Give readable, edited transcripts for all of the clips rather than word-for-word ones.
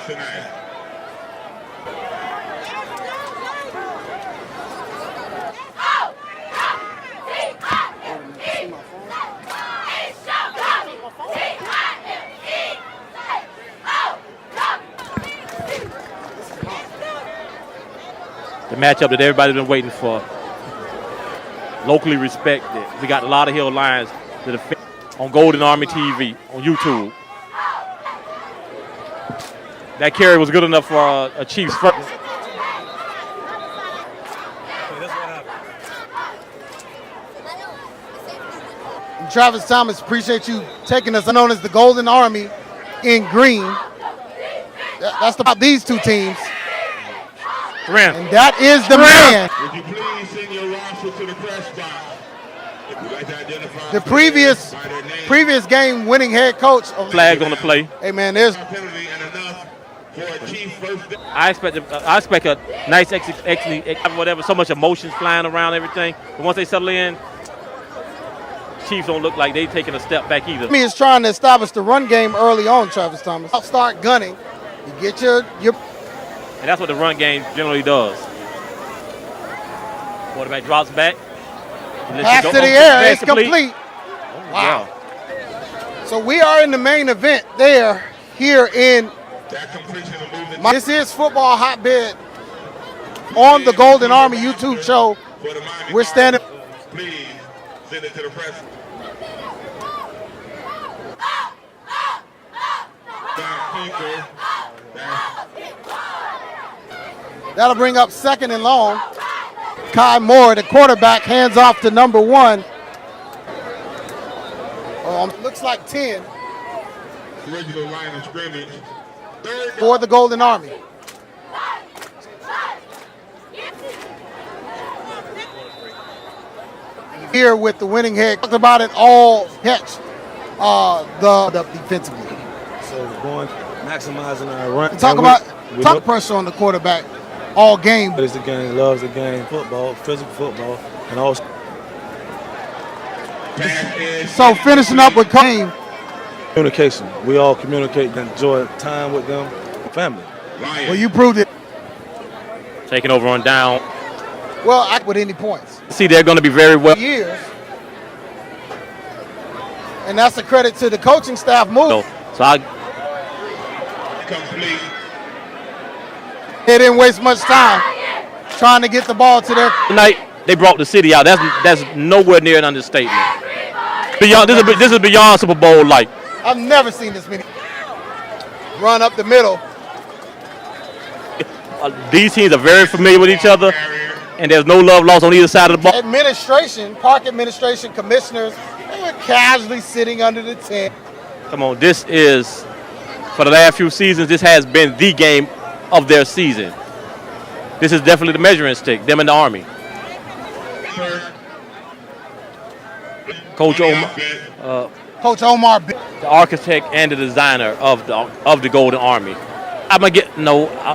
tonight. The matchup that everybody's been waiting for. Locally respected. We got a lot of Hill Lions to defend on Golden Army TV, on YouTube. That carry was good enough for a Chiefs first. Travis Thomas, appreciate you taking us. Known as the Golden Army in green. That's about these two teams. And that is the man. Would you please send your roster to the press box? If you'd like to identify The previous game winning head coach. Flags on the play. Hey man, there's penalty and enough for a Chief first. I expect a nice whatever. So much emotions flying around everything. But once they settle in, Chiefs don't look like they taking a step back either. Is trying to establish the run game early on, Travis Thomas. Start gunning. You get your and that's what the run game generally does. Quarterback drops back. Pass to the air. It's complete. Oh, wow. So we are in the main event there here in. This is Football Hotbed on the Golden Army YouTube show. We're standing. Please send it to the press. That'll bring up second and long. Kai Moore, the quarterback, hands off to number 1. Looks like 10. Regular line of scrimmage. For the Golden Army. Here with the winning head. Talked about it all catch the defensively. So going, maximizing our run. Talk pressure on the quarterback all game. It's the game, loves the game, football, physical football, and also. So finishing up with communication. We all communicate and enjoy time with them, family. Well, you proved it. Taking over on down. Well, with any points. See, they're going to be very well. Years. And that's a credit to the coaching staff move. So I. Complete. They didn't waste much time trying to get the ball to their. Tonight they brought the city out. That's nowhere near an understatement. Beyond this is beyond Super Bowl like. I've never seen this many run up the middle. These teams are very familiar with each other, and there's no love lost on either side of the ball. Park administration, commissioners, they were casually sitting under the tent. Come on, this is, for the last few seasons, this has been the game of their season. This is definitely the measuring stick, them and the Army. Coach Omar, the architect and the designer of the Golden Army. I'm gonna get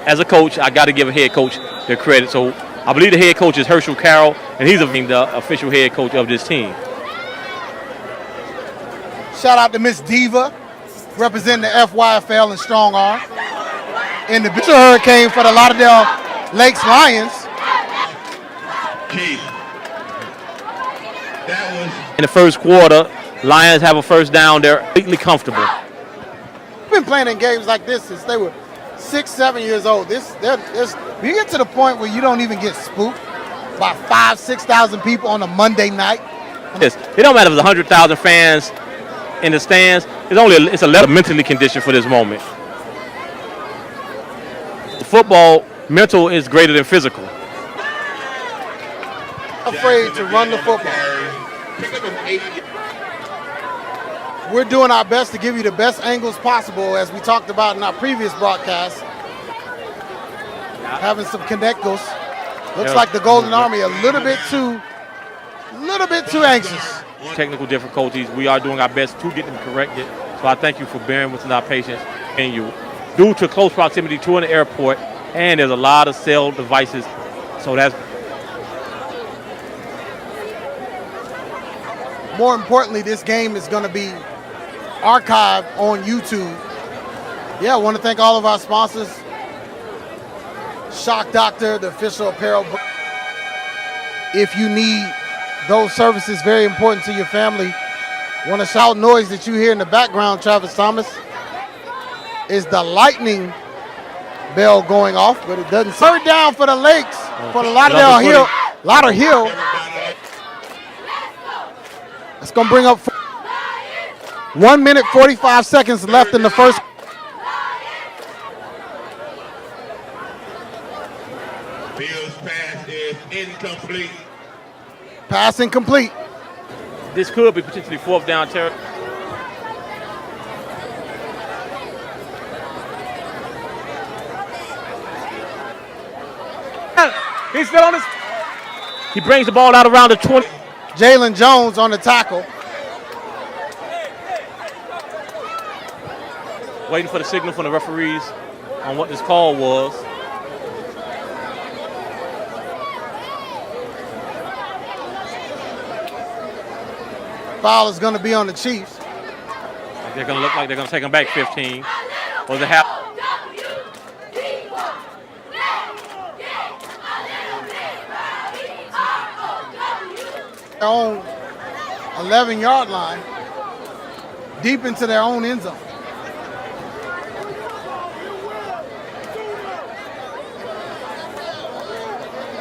as a coach, I got to give a head coach the credit. So I believe the head coach is Herschel Carroll, and he's the official head coach of this team. Shout out to Miss Diva, representing the FYFL and Strong Arm. In the Bishop Hurricane for the Lauderdale Lakes Lions. In the first quarter, Lions have a first down. They're completely comfortable. We've been playing in games like this since they were 6, 7 years old. You get to the point where you don't even get spooked by 5,000, 6,000 people on a Monday night. Yes, it don't matter if there's 100,000 fans in the stands. It's a level mentally conditioned for this moment. Football, mental is greater than physical. Afraid to run the football. We're doing our best to give you the best angles possible, as we talked about in our previous broadcast. Having some connectors. Looks like the Golden Army a little bit too anxious. Technical difficulties. We are doing our best to get them corrected. So I thank you for bearing with our patience and you. Due to close proximity to an airport, and there's a lot of cell devices, so that's. More importantly, this game is going to be archived on YouTube. Yeah, I want to thank all of our sponsors. Shock Doctor, the official apparel. If you need those services, very important to your family. Want to shout noise that you hear in the background, Travis Thomas, is the lightning bell going off, but it doesn't. Third down for the Lakes, for the Lauderdale Hill. It's going to bring up 1 minute, 45 seconds left in the first. Bill's pass is incomplete. Pass incomplete. This could be potentially fourth down territory. He's still on his. He brings the ball out around the 20. Jalen Jones on the tackle. Waiting for the signal from the referees on what this call was. Foul is going to be on the Chiefs. They're going to look like they're going to take them back 15. Was it half? Their own 11-yard line, deep into their own end zone.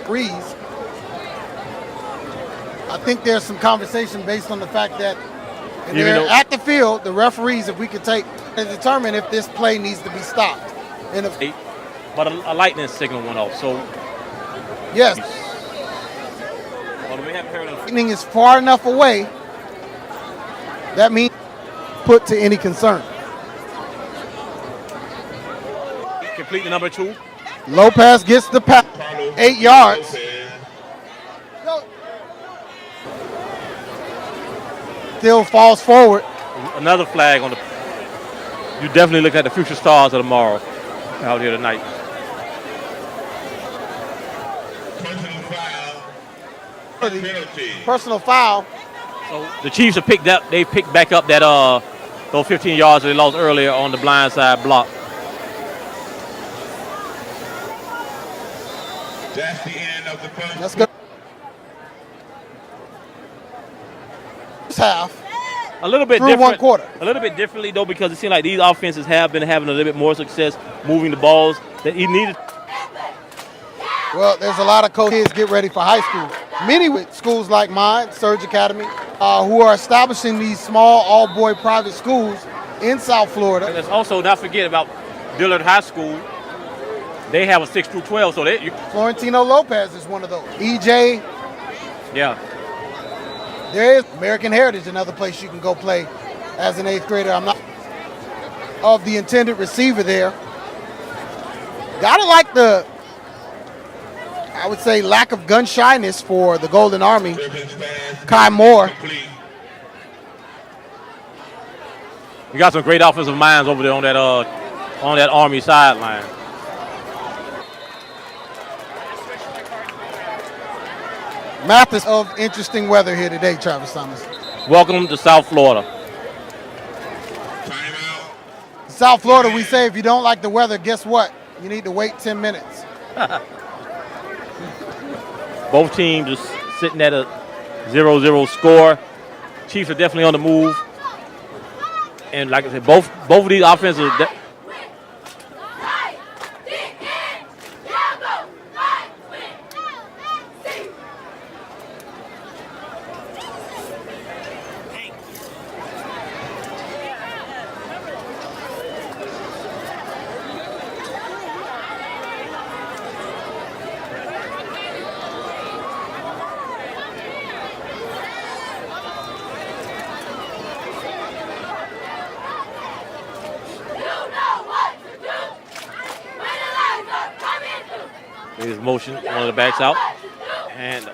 Breeze. I think there's some conversation based on the fact that they're at the field, the referees, if we could take and determine if this play needs to be stopped. But a lightning signal went off, so. Yes. Well, we haven't heard of Lightning is far enough away. That means put to any concern. complete the number 2. Lopez gets the pass, 8 yards. Still falls forward. Another flag on the. You definitely look at the future stars of tomorrow out here tonight. Personal foul. So the Chiefs have picked up. They picked back up that those 15 yards they lost earlier on the blind side block. That's the end of the first. Let's go. Half. A little bit through different. 1 quarter. A little bit differently though, because it seems like these offenses have been having a little bit more success moving the balls that he needed. Well, there's a lot of coaches get ready for high school. Many with schools like mine, Surge Academy, who are establishing these small all-boy private schools in South Florida. And let's also not forget about Dillard High School. They have a 6 through 12, so Florentino Lopez is one of those. EJ. Yeah. There is American Heritage, another place you can go play as an 8th grader. I'm not of the intended receiver there. Gotta like the, I would say, lack of gun shyness for the Golden Army. Kai Moore. We got some great offensive minds over there on that Army sideline. Mathis of interesting weather here today, Travis Thomas. Welcome to South Florida. South Florida, we say if you don't like the weather, guess what? You need to wait 10 minutes. Both teams are sitting at a 0-0 score. Chiefs are definitely on the move. And like I said, both of these offenses. His motion, one of the backs out. And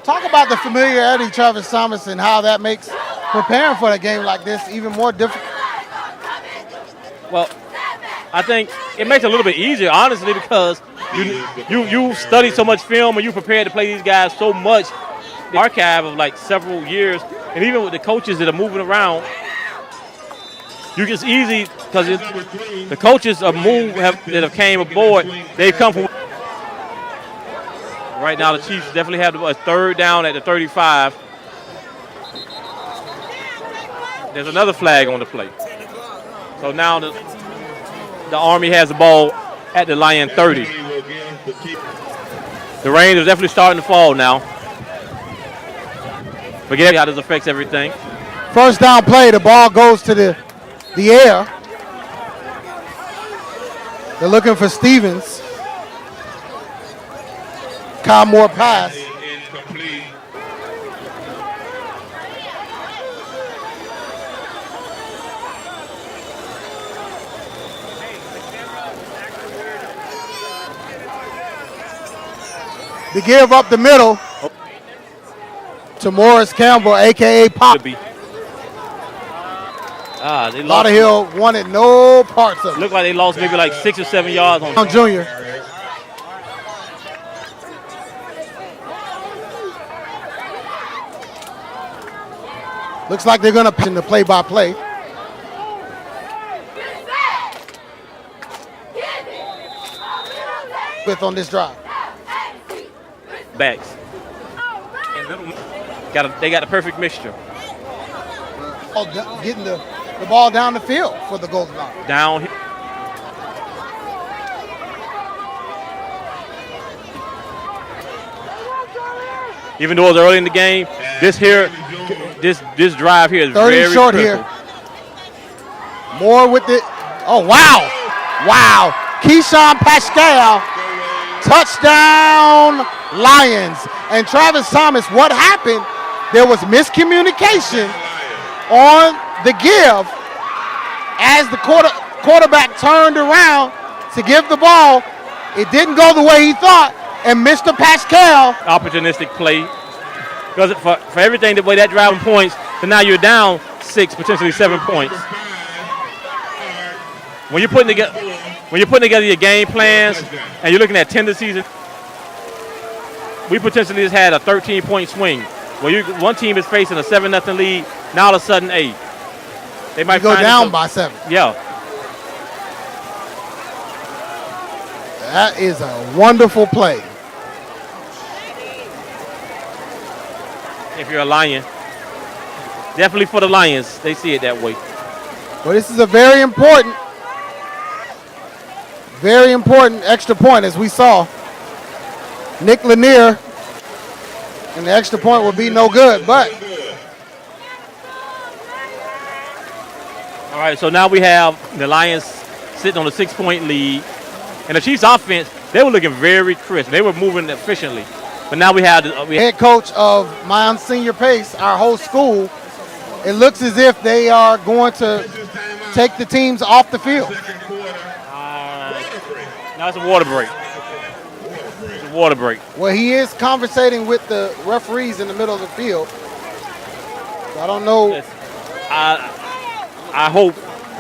talk about the familiarity, Travis Thomas, and how that makes preparing for a game like this even more difficult. Well, I think it makes it a little bit easier, honestly, because you study so much film and you prepare to play these guys so much. The archive of like several years, and even with the coaches that are moving around, It's easy because the coaches that have came aboard, they've come from. Right now, the Chiefs definitely have a third down at the 35. There's another flag on the play. So now the Army has the ball at the Lion 30. The rain is definitely starting to fall now. Forget how this affects everything. First down play, the ball goes to the air. They're looking for Stevens. Kyle Moore pass. To give up the middle to Morris Campbell, a.k.a. Pop. Lauderdale wanted no parts of it. Looked like they lost maybe like 6 or 7 yards on Junior. Looks like they're going to pin the play-by-play. With on this drive. Backs. They got the perfect mixture. Getting the ball down the field for the Golden Army. Down. Even though it's early in the game, this drive here is 30 very short critical. here. More with it. Oh, wow. Wow. Keyshawn Pascal, touchdown Lions. And Travis Thomas, what happened? There was miscommunication on the give as the quarterback turned around to give the ball. It didn't go the way he thought, and Mr. Pascal. Opportunistic play. Because for everything, the way that driving points, so now you're down 6, potentially 7 points. When you're putting together your game plans and you're looking at tendencies, we potentially just had a 13-point swing. Where one team is facing a 7-0 lead, now all of a sudden 8. They might go down by 7. Yeah. That is a wonderful play. If you're a Lion, definitely for the Lions, they see it that way. Well, this is a very important extra point, as we saw. Nick Lanier, and the extra point will be no good, but. All right, so now we have the Lions sitting on a 6-point lead. And the Chiefs offense, they were looking very crisp. They were moving efficiently. But now we have head coach of Mount Senior Pace, our whole school. It looks as if they are going to take the teams off the field. Now it's a water break. It's a water break. Well, he is conversating with the referees in the middle of the field. So I don't know. I hope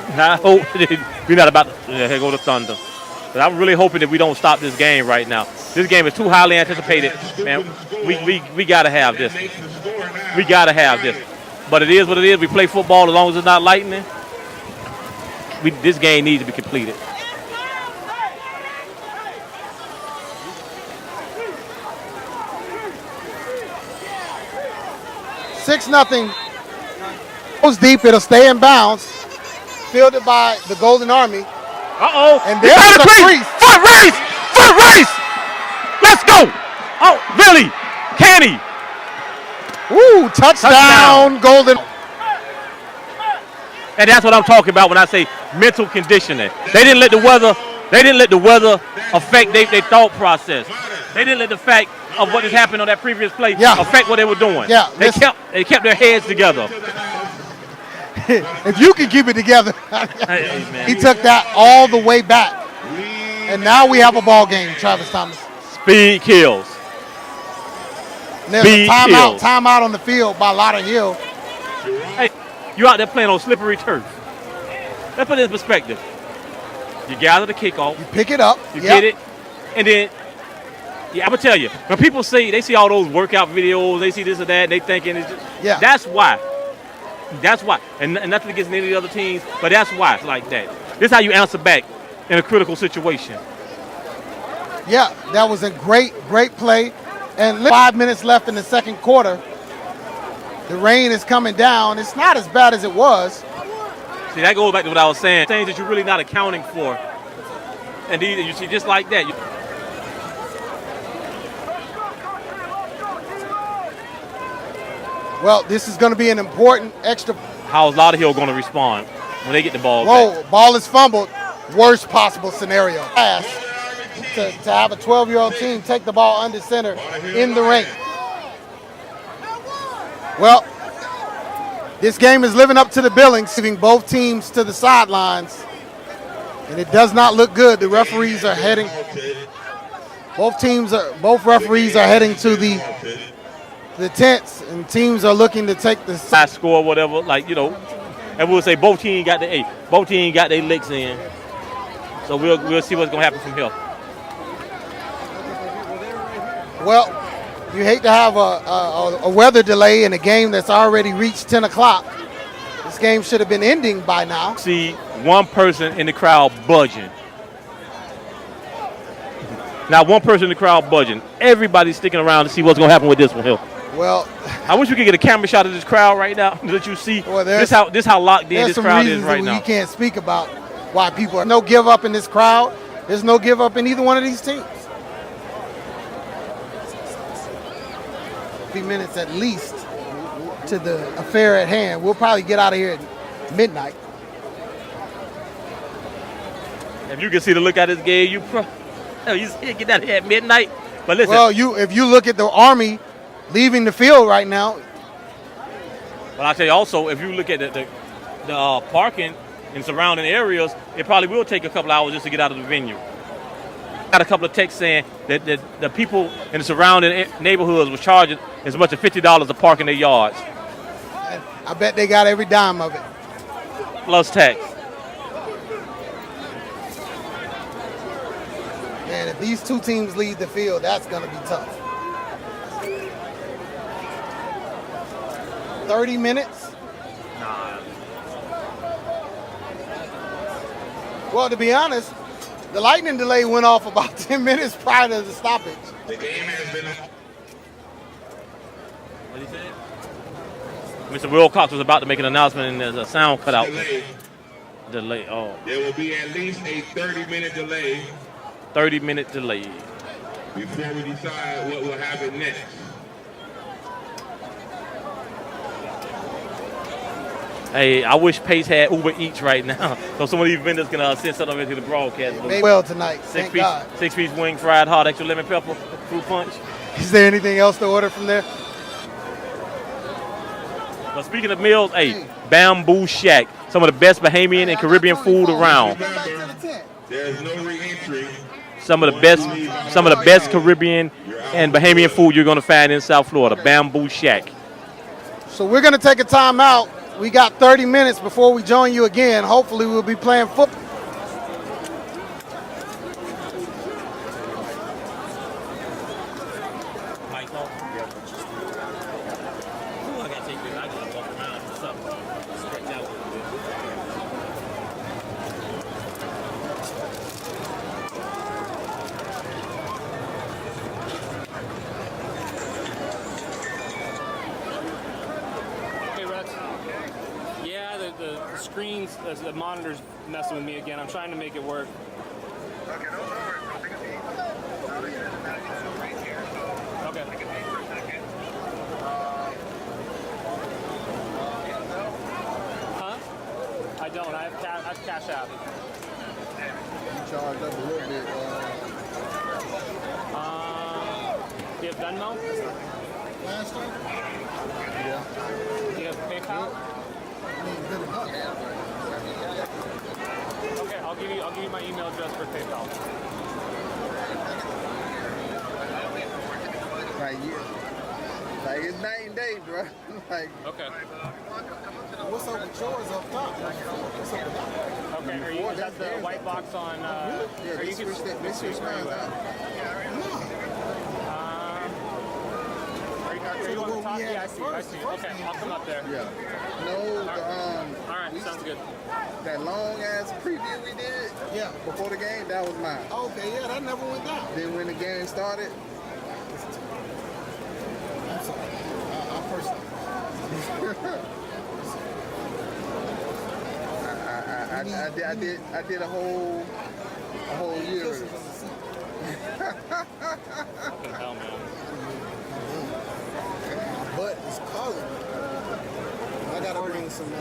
we're not about to here go the Thunder. But I'm really hoping that we don't stop this game right now. This game is too highly anticipated, man. We gotta have this. We gotta have this. But it is what it is. We play football as long as it's not lightning. This game needs to be completed. Six nothing. Goes deep. It'll stay in bounds. Fielded by the Golden Army. Uh-oh. And there's a crease. Foot race! Foot race! Let's go! Oh, really? Can he? Woo, touchdown, Golden. And that's what I'm talking about when I say mental conditioning. They didn't let the weather affect their thought process. They didn't let the fact of what has happened on that previous play affect what they were doing. Yeah, they kept their heads together. If you can keep it together. He took that all the way back. And now we have a ball game, Travis Thomas. Speed kills. And there's a timeout on the field by Lauderdale. Hey, you out there playing on slippery turf. Let's put it in perspective. You gather the kickoff. You pick it up. You get it. And then, I'm going to tell you, when people they see all those workout videos, they see this or that, and they thinking it's just, that's why. That's why. And nothing against any of the other teams, but that's why it's like that. This is how you answer back in a critical situation. Yeah, that was a great play. And 5 minutes left in the second quarter. The rain is coming down. It's not as bad as it was. See, that goes back to what I was saying. Things that you're really not accounting for. And you see, just like that. Well, this is going to be an important extra. How is Lauderdale going to respond when they get the ball back? Ball is fumbled. Worst possible scenario. To have a 12-year-old team take the ball under center in the rain. Well, this game is living up to the billing, sending both teams to the sidelines, and it does not look good. The referees are heading. Both referees are heading to the tents, and teams are looking to take the high score, whatever, and we'll say both teams got their licks in. So we'll see what's gonna happen from here. Well, you hate to have a weather delay in a game that's already reached 10 o'clock. This game should have been ending by now. See one person in the crowd budging. Now one person in the crowd budging. Everybody's sticking around to see what's gonna happen with this one here. Well, I wish we could get a camera shot of this crowd right now that you see. Well, this how locked in this crowd is right now. We can't speak about why people are no give up in this crowd. There's no give up in either one of these teams. 3 minutes at least to the affair at hand. We'll probably get out of here at midnight. If you can see the look at this game, you get out of here at midnight. But listen. Well, if you look at the Army leaving the field right now. But I tell you also, if you look at the parking in surrounding areas, it probably will take a couple hours just to get out of the venue. Got a couple of texts saying that the people in the surrounding neighborhoods were charging as much as $50 to park in their yards. I bet they got every dime of it. Plus tax. Man, if these two teams leave the field, that's going to be tough. 30 minutes? Nah. Well, to be honest, the lightning delay went off about 10 minutes prior to the stoppage. The game has been. What did he say? Mr. Wilcox was about to make an announcement and there's a sound cut out. Delay. Oh. There will be at least a 30-minute delay. 30-minute delay. Before we decide what will happen next. Hey, I wish Pace had Uber Eats right now, so some of these vendors can send something into the broadcast. They well tonight, thank God. 6-piece wing, fried hot, extra lemon pepper, fruit punch. Is there anything else to order from there? But speaking of meals, hey, Bamboo Shack, some of the best Bahamian and Caribbean food around. There's no re-entry. Some of the best Caribbean and Bahamian food you're gonna find in South Florida. Bamboo Shack. So we're gonna take a time out. We got 30 minutes before we join you again. Hopefully we'll be playing football. The screens, the monitor's messing with me again. I'm trying to make it work. Okay, no worries. I'll take a seat. Right here. So Okay. I can wait for a second. Huh? I don't. I have Cash App. You charged up a little bit. Do you have Venmo? Last time? Yeah. Do you have PayPal? Okay, I'll give you my email address for PayPal. Like it's night and day, bro. Like Okay. What's up with yours up top? What's up with that? Okay, is that the white box on? yeah, or you this can switch that. This switch where you mine at? out. Are Are you on the top? we had Yeah, I see. I see. Okay, I'll come up there. Yeah. No, All right, sounds good. that long ass preview we did Yeah. before the game, that was mine. Okay, yeah, that never went down. Then when the game started, I'm sorry. I'm personally. I did a whole year. of this. Fucking hell, man. But it's calling. I gotta bring some.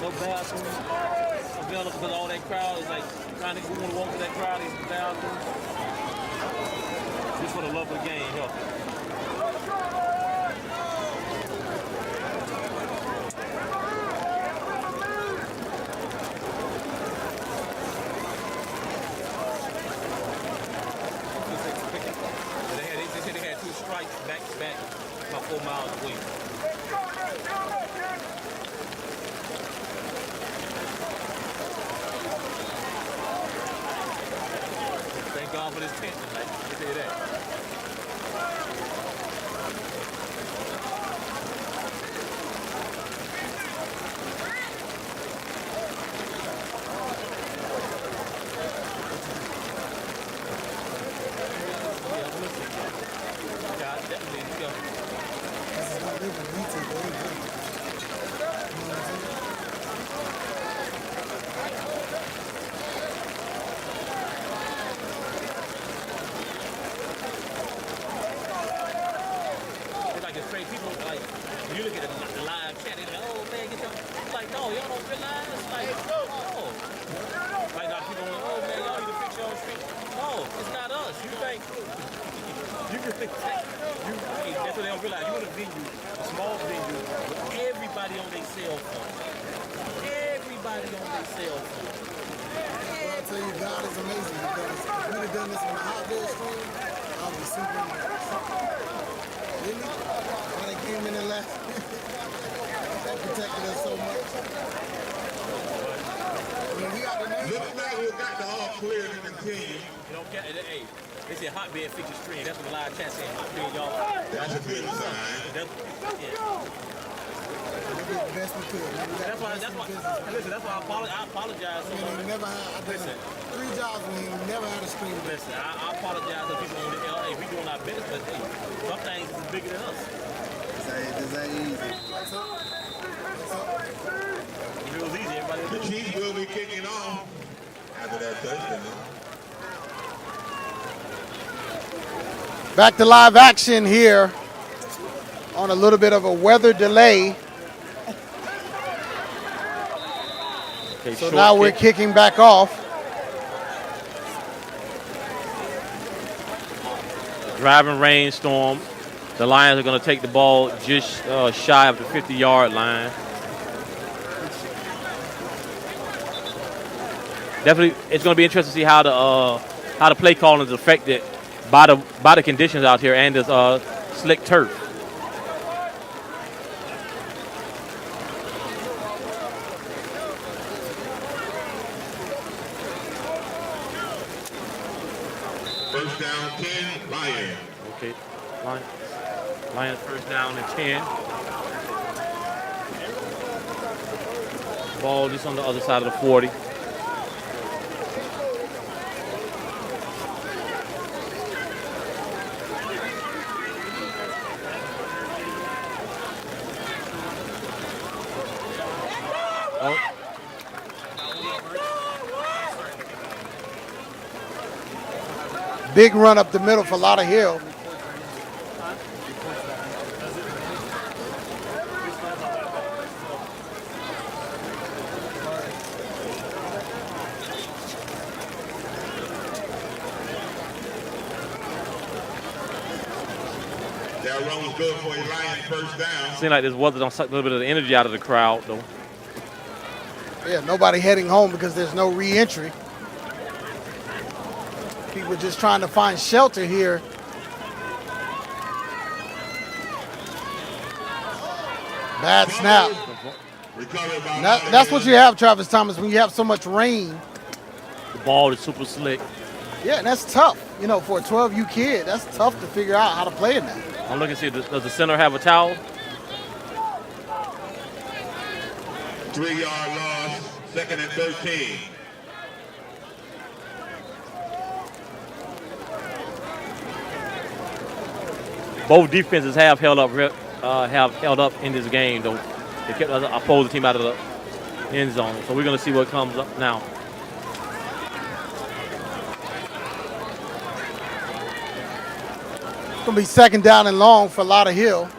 No bathrooms available because all that crowd is like trying to go and walk to that crowd. These bathrooms. Just for the love of the game, help. They said they had 2 strikes back to back about 4 miles away. Thank God for this tent tonight. Let me tell you that. That's what they don't realize. You're in a venue, a small venue, with everybody on their cell phone. Everybody on their cell phone. Well, I tell you, God is amazing because if we'd have done this on a hotbed stream, I would be super impressed. Really? When they came in and left, that protected us so much. When we got the name. Looks like we got the all clear to continue. You don't care. Hey, they said hotbed feature stream. That's what the live chat said. Hotbed, y'all. That's a good sign. Yeah. We did the best we could. That's why. Listen, that's why I apologize. We never had. I did 3 jobs when we never had a stream. Listen, I apologize to people on the LA. We doing our best, but hey, some things is bigger than us. This ain't easy. What's up? If it was easy, everybody would The do it. Chiefs will be kicking off after that touchdown. Back to live action here on a little bit of a weather delay. Okay, So now we're kicking back off. Driving rainstorm. The Lions are going to take the ball just shy of the 50-yard line. Definitely, it's going to be interesting to see how the play calling is affected by the conditions out here and this slick turf. First down 10, Lions. Okay, Lions first down and 10. Ball just on the other side of the 40. Big run up the middle for Lauderdale. That run was good for a Lions first down. Seems like this weather don't suck a little bit of the energy out of the crowd, though. Yeah, nobody heading home because there's no re-entry. People just trying to find shelter here. Bad snap. That's what you have, Travis Thomas, when you have so much rain. The ball is super slick. Yeah, and that's tough. You know, for a 12U kid, that's tough to figure out how to play in that. I'm looking to see, does the center have a towel? 3-yard loss, 2nd and 13. Both defenses have held up in this game, though. They kept the opposing team out of the end zone. So we're going to see what comes up now. It's going to be 2nd down and long for Lauderdale.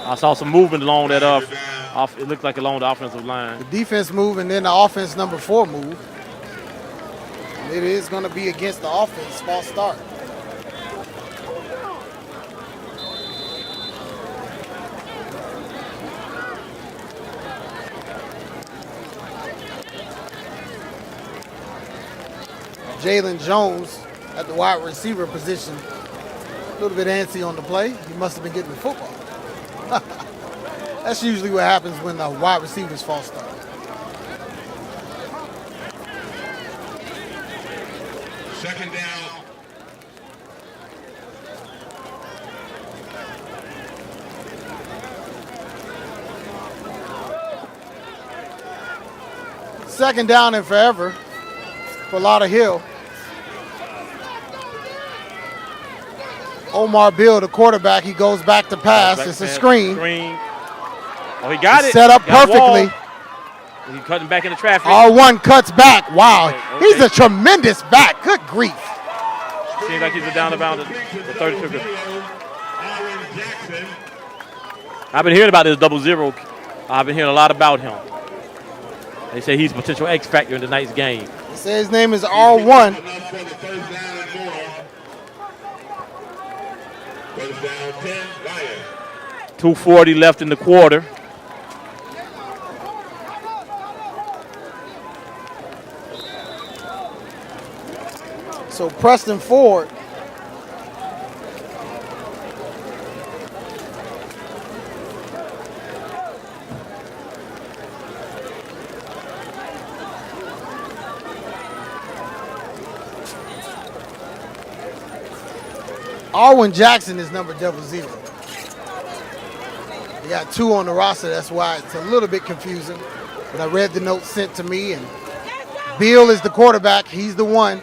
I saw some movement along that it looked like along the offensive line. The defense move and then the offense number 4 move. And it is going to be against the offense. False start. Jalen Jones at the wide receiver position. A little bit antsy on the play. He must have been getting the football. That's usually what happens when the wide receivers false start. Second down. Second down and forever for Lauderdale. Omar Bill, the quarterback, he goes back to pass. It's a screen. Oh, he got it. Set up perfectly. He's cutting back into traffic. R1 cuts back. Wow. Okay. He's a tremendous back. Good grief. Seems like he's a down and bound the 32. I've been hearing about this 0. I've been hearing a lot about him. They say he's a potential X factor in tonight's game. They say his name is R1. First down 10, Lions. 2:40 left in the quarter. So Preston Ford. Arwin Jackson is number 00. We got 2 on the roster, that's why it's a little bit confusing. But I read the note sent to me, and Bill is the quarterback. He's the one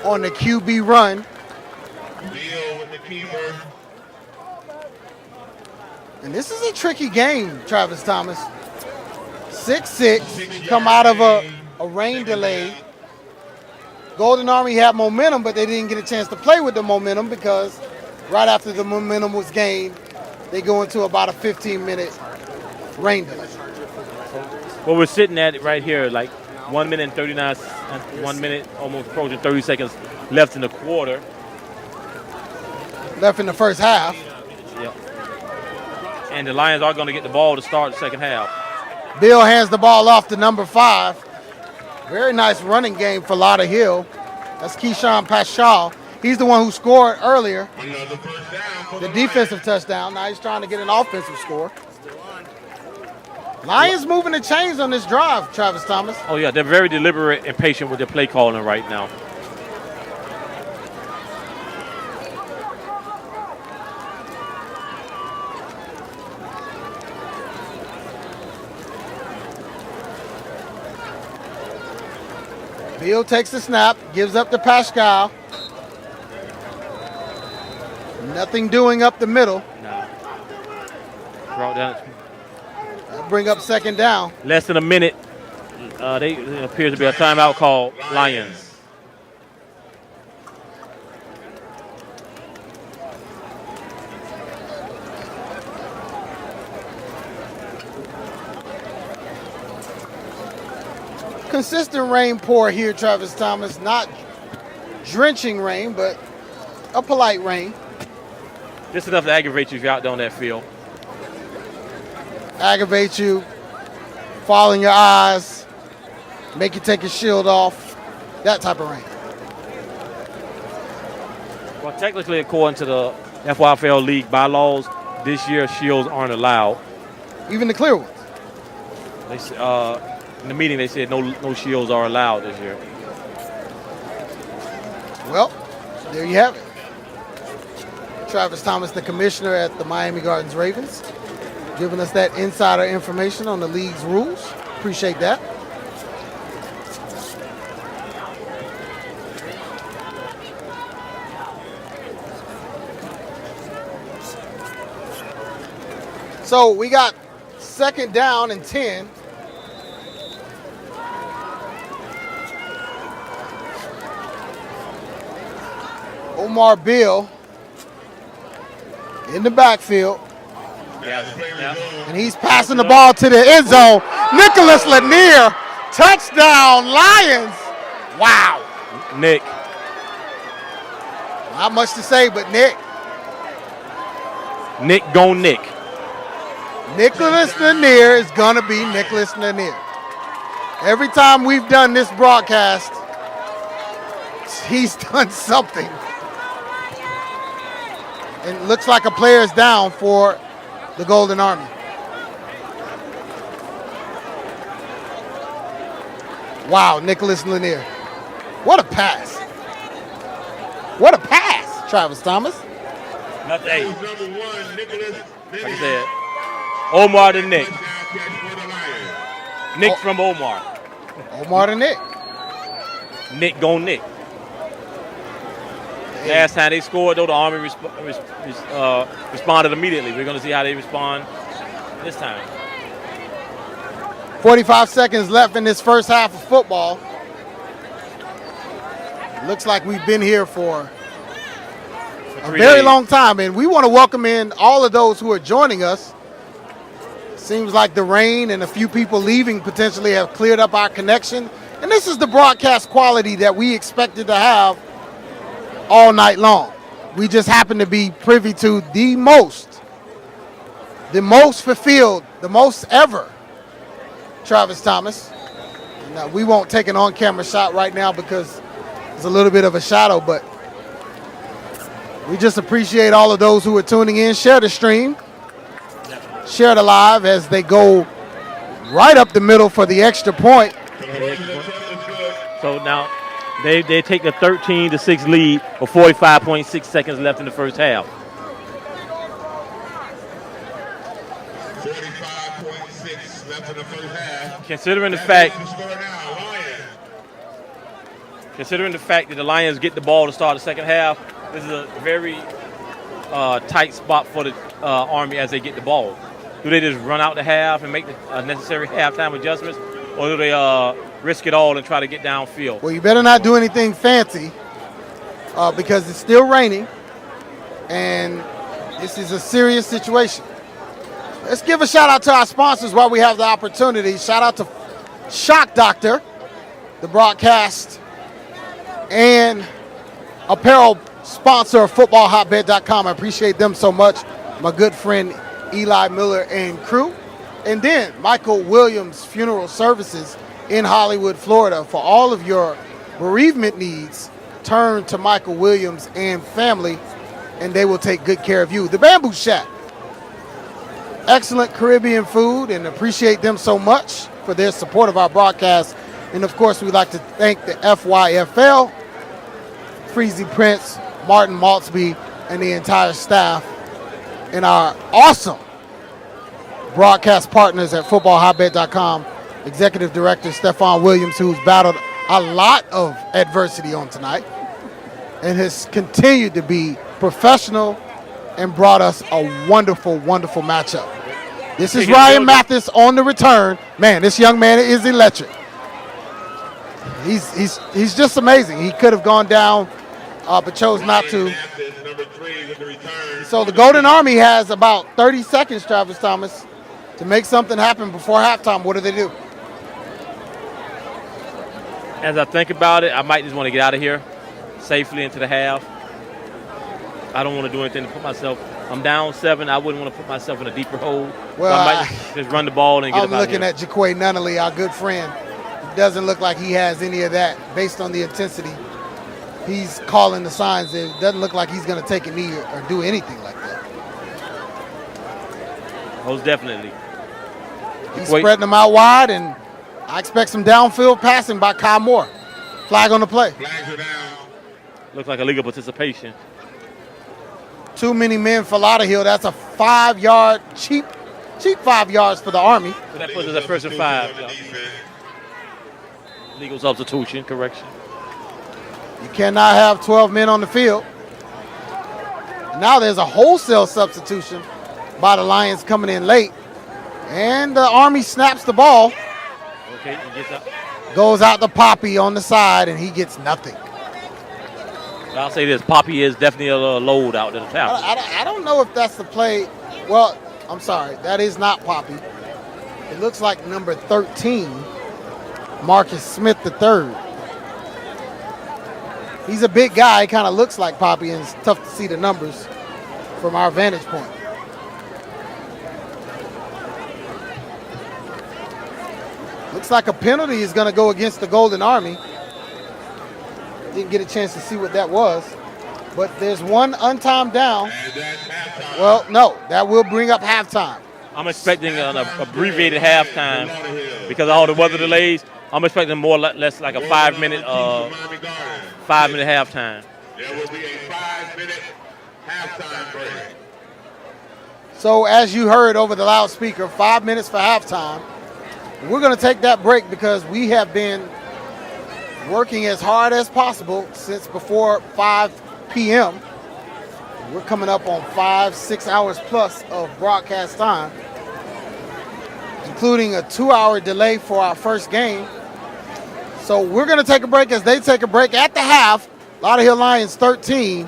on the QB run. Bill with the keeper. And this is a tricky game, Travis Thomas. 6-6, come out of a rain delay. Golden Army had momentum, but they didn't get a chance to play with the momentum because right after the momentum was gained, they go into about a 15-minute rain delay. Well, we're sitting at it right here, like 1 minute and 39, 1 minute, almost approaching 30 seconds left in the quarter. Left in the first half. Yep. And the Lions are going to get the ball to start the second half. Bill hands the ball off to number 5. Very nice running game for Lauderdale. That's Keyshawn Paschal. He's the one who scored earlier. Another first down for The defensive touchdown. Now he's trying to get an offensive score. Lions moving the chains on this drive, Travis Thomas. Oh, yeah, they're very deliberate and patient with their play calling right now. Bill takes the snap, gives up to Paschal. Nothing doing up the middle. No. Brought down. Bring up second down. Less than a minute. There appears to be a timeout called Lions. Consistent rain pour here, Travis Thomas. Not drenching rain, but a polite rain. Just enough to aggravate you if you're out there on that field. Aggravate you, fall in your eyes, make you take your shield off, that type of rain. Well, technically, according to the FYFL League bylaws, this year shields aren't allowed. Even the clear ones. They, in the meeting, they said no shields are allowed this year. Well, there you have it. Travis Thomas, the commissioner at the Miami Gardens Ravens, giving us that insider information on the league's rules. Appreciate that. So we got second down and 10. Omar Bill in the backfield. And he's passing the ball to the end zone. Nicholas Lanier, touchdown Lions. Wow. Nick. Not much to say, but Nick. Nick gon' Nick. Nicholas Lanier is going to be Nicholas Lanier. Every time we've done this broadcast, he's done something. And it looks like a player is down for the Golden Army. Wow, Nicholas Lanier. What a pass. What a pass, Travis Thomas. Nothing. Hey, like I said, Omar to Nick. Nick from Omar. Omar to Nick. Nick gon' Nick. Last time they scored, though, the Army responded immediately. We're going to see how they respond this time. 45 seconds left in this first half of football. Looks like we've been here for a very long time, and we want to welcome in all of those who are joining us. Seems like the rain and a few people leaving potentially have cleared up our connection, and this is the broadcast quality that we expected to have all night long. We just happen to be privy to the most fulfilled, the most ever, Travis Thomas. Now, we won't take an on-camera shot right now because it's a little bit of a shadow, but we just appreciate all of those who are tuning in. Share the stream. Share the live as they go right up the middle for the extra point. So now they take a 13-6 lead with 45.6 seconds left in the first half. 45.6 left in the first half. Considering the fact that the Lions get the ball to start the second half, this is a very tight spot for the Army as they get the ball. Do they just run out the half and make the necessary halftime adjustments, or do they risk it all and try to get downfield? Well, you better not do anything fancy because it's still raining, and this is a serious situation. Let's give a shout out to our sponsors while we have the opportunity. Shout out to Shock Doctor, the broadcast and apparel sponsor of footballhotbed.com. I appreciate them so much. My good friend Eli Miller and crew. And then Michael Williams Funeral Services in Hollywood, Florida. For all of your bereavement needs, turn to Michael Williams and family, and they will take good care of you. The Bamboo Shack. Excellent Caribbean food, and appreciate them so much for their support of our broadcast. And of course, we'd like to thank the FYFL, Freezy Prince, Martin Maltzby, and the entire staff, and our awesome broadcast partners at footballhotbed.com, Executive Director Stephon Williams, who's battled a lot of adversity on tonight and has continued to be professional and brought us a wonderful, wonderful matchup. This is Ryan Mathis on the return. Man, this young man is electric. He's just amazing. He could have gone down, but chose not to. So the Golden Army has about 30 seconds, Travis Thomas, to make something happen before halftime. What do they do? As I think about it, I might just want to get out of here safely into the half. I don't want to do anything to put myself. I'm down 7. I wouldn't want to put myself in a deeper hole. Well, so I might just run the ball and get I'm about looking here. at Jaquay Nunnally, our good friend. It doesn't look like he has any of that based on the intensity. He's calling the signs. It doesn't look like he's going to take a knee or do anything like that. Most definitely. He's spreading them out wide, and I expect some downfield passing by Kyle Moore. Flag on the play. Flags are down. Looks like a legal participation. Too many men for Lauderdale. That's a 5-yard, cheap 5 yards for the Army. So that puts us at 1st and 5. Legal substitution, correction. You cannot have 12 men on the field. Now there's a wholesale substitution by the Lions coming in late. And the Army snaps the ball. Okay, he gets up. Goes out to Poppy on the side, and he gets nothing. I'll say this, Poppy is definitely a little load out to the top. I don't know if that's the play. Well, I'm sorry, that is not Poppy. It looks like number 13, Marcus Smith III. He's a big guy. He kind of looks like Poppy, and it's tough to see the numbers from our vantage point. Looks like a penalty is going to go against the Golden Army. Didn't get a chance to see what that was. But there's one untimed down. Well, no, that will bring up halftime. I'm expecting an abbreviated halftime because of all the weather delays. I'm expecting more or less like a 5-minute halftime. There will be a 5-minute halftime break. So as you heard over the loudspeaker, 5 minutes for halftime. We're going to take that break because we have been working as hard as possible since before 5 p.m. We're coming up on 5-6 hours plus of broadcast time, including a 2-hour delay for our first game. So we're going to take a break as they take a break at the half. Lauderdale Lions 13,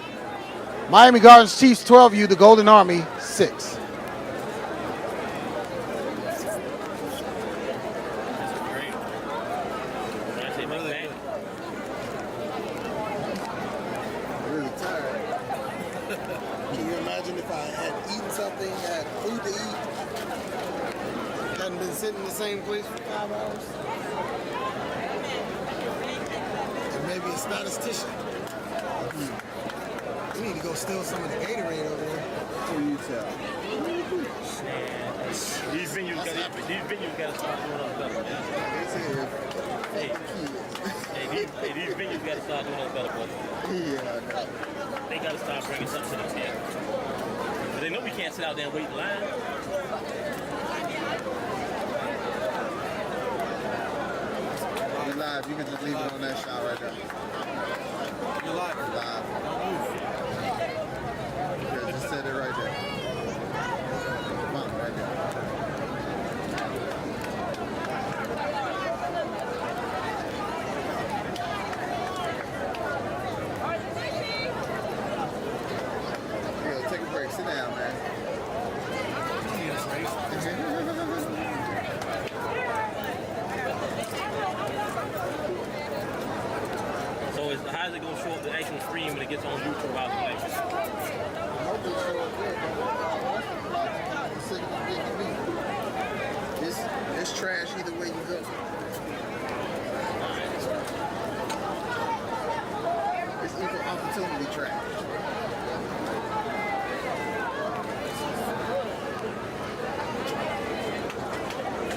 Miami Gardens Chiefs 12U, the Golden Army 6. Really tired. Can you imagine if I had eaten something, had food to eat, hadn't been sitting in the same place for 5 hours? And maybe a statistician. We need to go steal some of the Gatorade over there. Who you tell? These venues got to start doing us better. These venues got to start doing us better, buddy. Yeah, They got to start bringing something to the table. But they know we can't sit out there and wait in line. you're live. You can just leave it on that shot right there. You're live. You're live. Yeah, just set it right there. Come on, right there. Yeah, take a break. Sit down, man. So how's it going to show up the actual stream when it gets on YouTube out the next? It's trash either way you go. It's equal opportunity trash.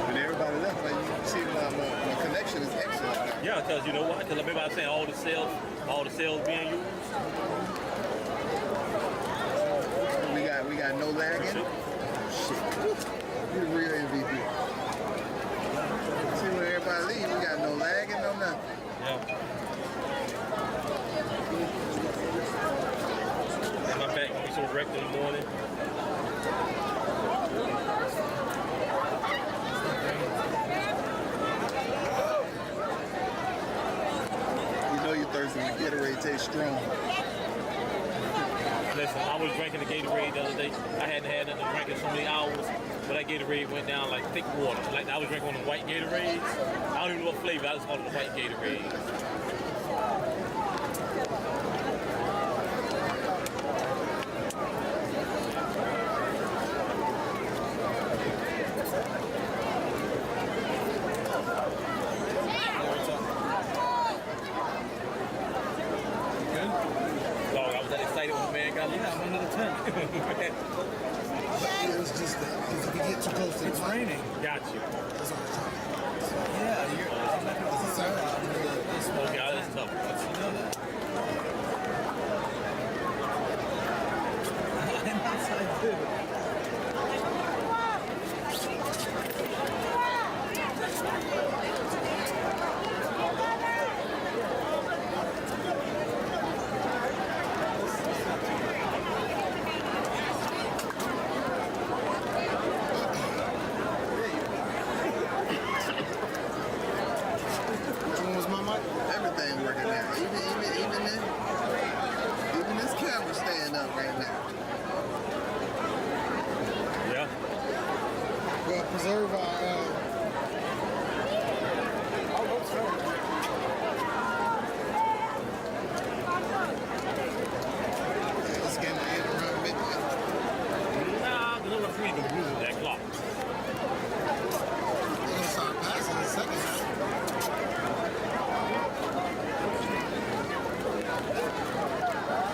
And everybody left, like you see my connection is excellent now. Yeah, because you know what? Because remember I was saying all the cells being used. We got no lagging. Shit. You the real MVP. See when everybody leave, we got no lagging, no nothing. Yeah. And my back gonna be so wrecked in the morning. You know you're thirsty when Gatorade tastes strong. Listen, I was drinking the Gatorade the other day. I hadn't had nothing to drink in so many hours, but that Gatorade went down like thick water. Like I was drinking one of the white Gatorades. I don't even know what flavor. I just called it the white Gatorade. Dog, I was that excited when the man got loose. I'm under the tent. It was just that if you get too close to It's raining. Got you. Yeah, you're. I'm not gonna see that. Okay, that's tough. You know that. I'm outside too. Which one was my mic? Everything working now. Even this camera staying up right now. Yeah. preserve our. This game will end around midnight. Nah, the number 3 can use that clock. They're gonna start passing in the second half.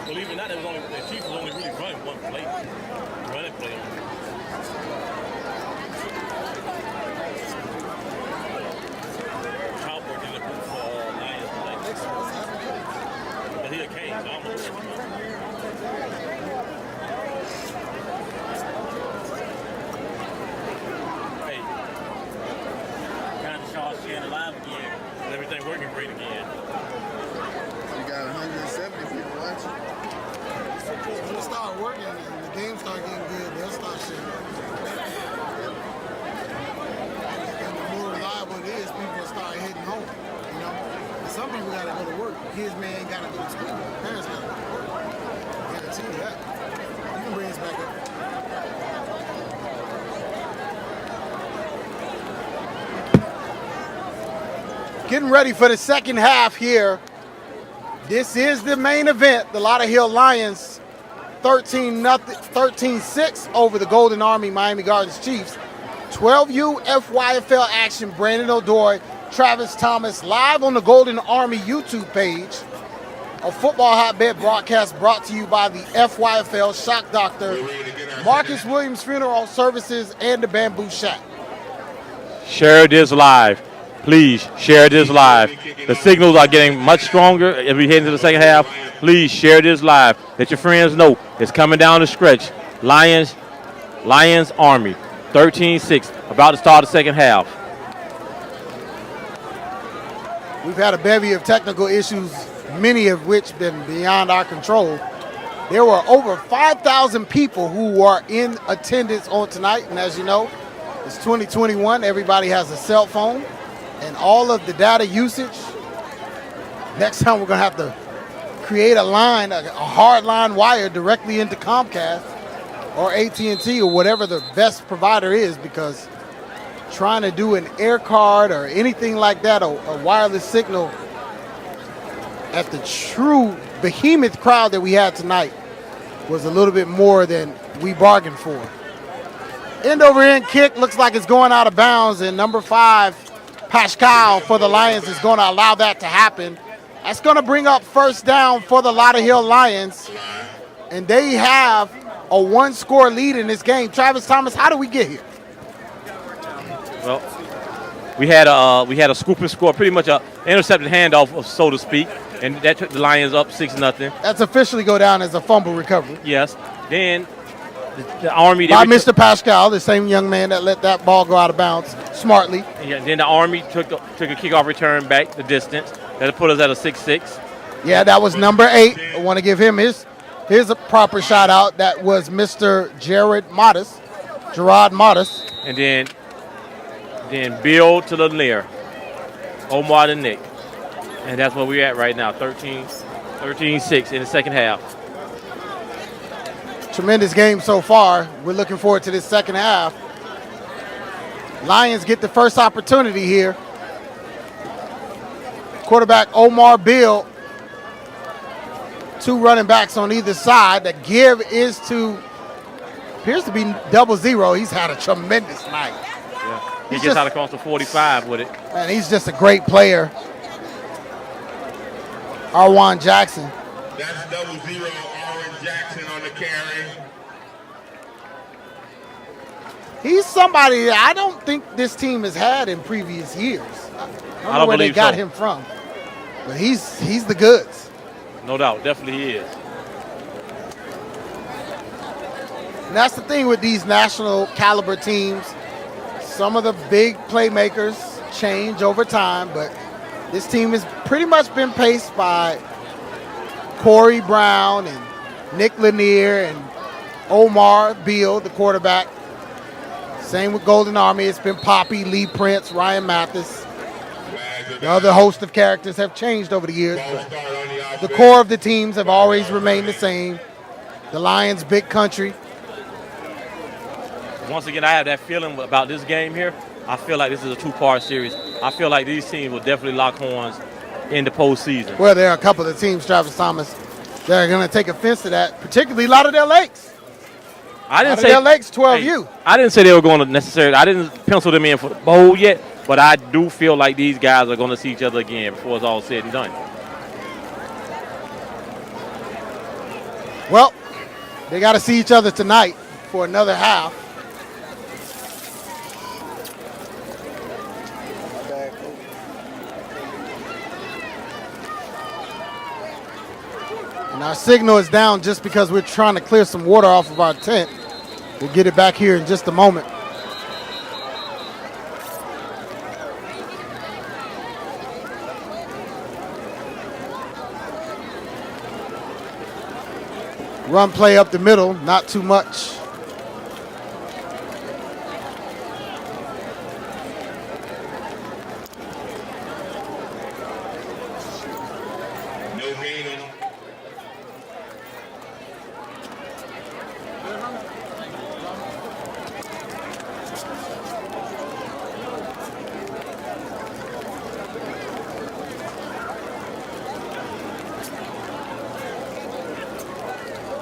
Believe it or not, the Chiefs was only really running one play. Running play. Cowboy did the move for Lions tonight. But he a Kane, so I'm gonna Hey, kind of Shaw Shan alive again. And everything working great again. You got 170 people watching. When it start working and the game start getting good, they'll start shooting. And the more reliable it is, people will start hitting home. You know, and some people gotta go to work. Kids may ain't gotta go to school. Parents gotta go to work. I guarantee you that. You can bring us back up. Getting ready for the second half here. This is the main event. The Lauderdale Lions 13-6 over the Golden Army Miami Gardens Chiefs. 12U FYFL action. Brandon Odoi, Travis Thomas, live on the Golden Army YouTube page. A football hotbed broadcast brought to you by the FYFL Shock Doctor, Marcus Williams Funeral Services, and the Bamboo Shack. Share this live. Please share this live. The signals are getting much stronger as we head into the second half. Please share this live. Let your friends know it's coming down the stretch. Lions Army, 13-6, about to start the second half. We've had a bevy of technical issues, many of which been beyond our control. There were over 5,000 people who were in attendance on tonight, and as you know, it's 2021. Everybody has a cell phone. And all of the data usage, next time we're going to have to create a line, a hard line wire directly into Comcast or AT&T or whatever the best provider is, because trying to do an air card or anything like that, a wireless signal at the true behemoth crowd that we had tonight was a little bit more than we bargained for. End over end kick looks like it's going out of bounds, and number 5, Pascal for the Lions is going to allow that to happen. That's going to bring up first down for the Lauderdale Lions, and they have a 1-score lead in this game. Travis Thomas, how do we get here? Well, we had a scoop and score, pretty much an intercepted handoff, so to speak, and that took the Lions up 6-0. That's officially go down as a fumble recovery. Yes. Then the Army by Mr. Pascal, the same young man that let that ball go out of bounds smartly. Yeah. Then the Army took a kickoff return back the distance that put us at a 6-6. Yeah, that was number 8. I want to give him his a proper shout out. That was Mr. Gerard Modest. And then Bill to the near, Omar to Nick. And that's where we're at right now, 13-6 in the second half. Tremendous game so far. We're looking forward to this second half. Lions get the first opportunity here. Quarterback Omar Bill. 2 running backs on either side. The give is appears to be 00. He's had a tremendous night. Yeah. He gets out across the 45 with it. Man, he's just a great player. Arwan Jackson. That's 00, Arwan Jackson on the carry. He's somebody that I don't think this team has had in previous years. I don't know where they got him from, but he's the goods. No doubt, definitely he is. And that's the thing with these national caliber teams. Some of the big playmakers change over time, but this team has pretty much been paced by Corey Brown and Nick Lanier and Omar Beal, the quarterback. Same with Golden Army. It's been Poppy, Lee Prince, Ryan Mathis. The other host of characters have changed over the years, but the core of the teams have always remained the same. The Lions, big country. Once again, I have that feeling about this game here. I feel like this is a two-part series. I feel like these teams will definitely lock horns in the postseason. Well, there are a couple of teams, Travis Thomas, that are going to take offense to that, particularly Lauderdale Lakes. I didn't Lauderdale say Lakes 12U. I didn't say they were going to necessarily. I didn't pencil them in for the bowl yet, but I do feel like these guys are going to see each other again before it's all said and done. Well, they got to see each other tonight for another half. And our signal is down just because we're trying to clear some water off of our tent. We'll get it back here in just a moment. Run play up the middle, not too much. No gain on.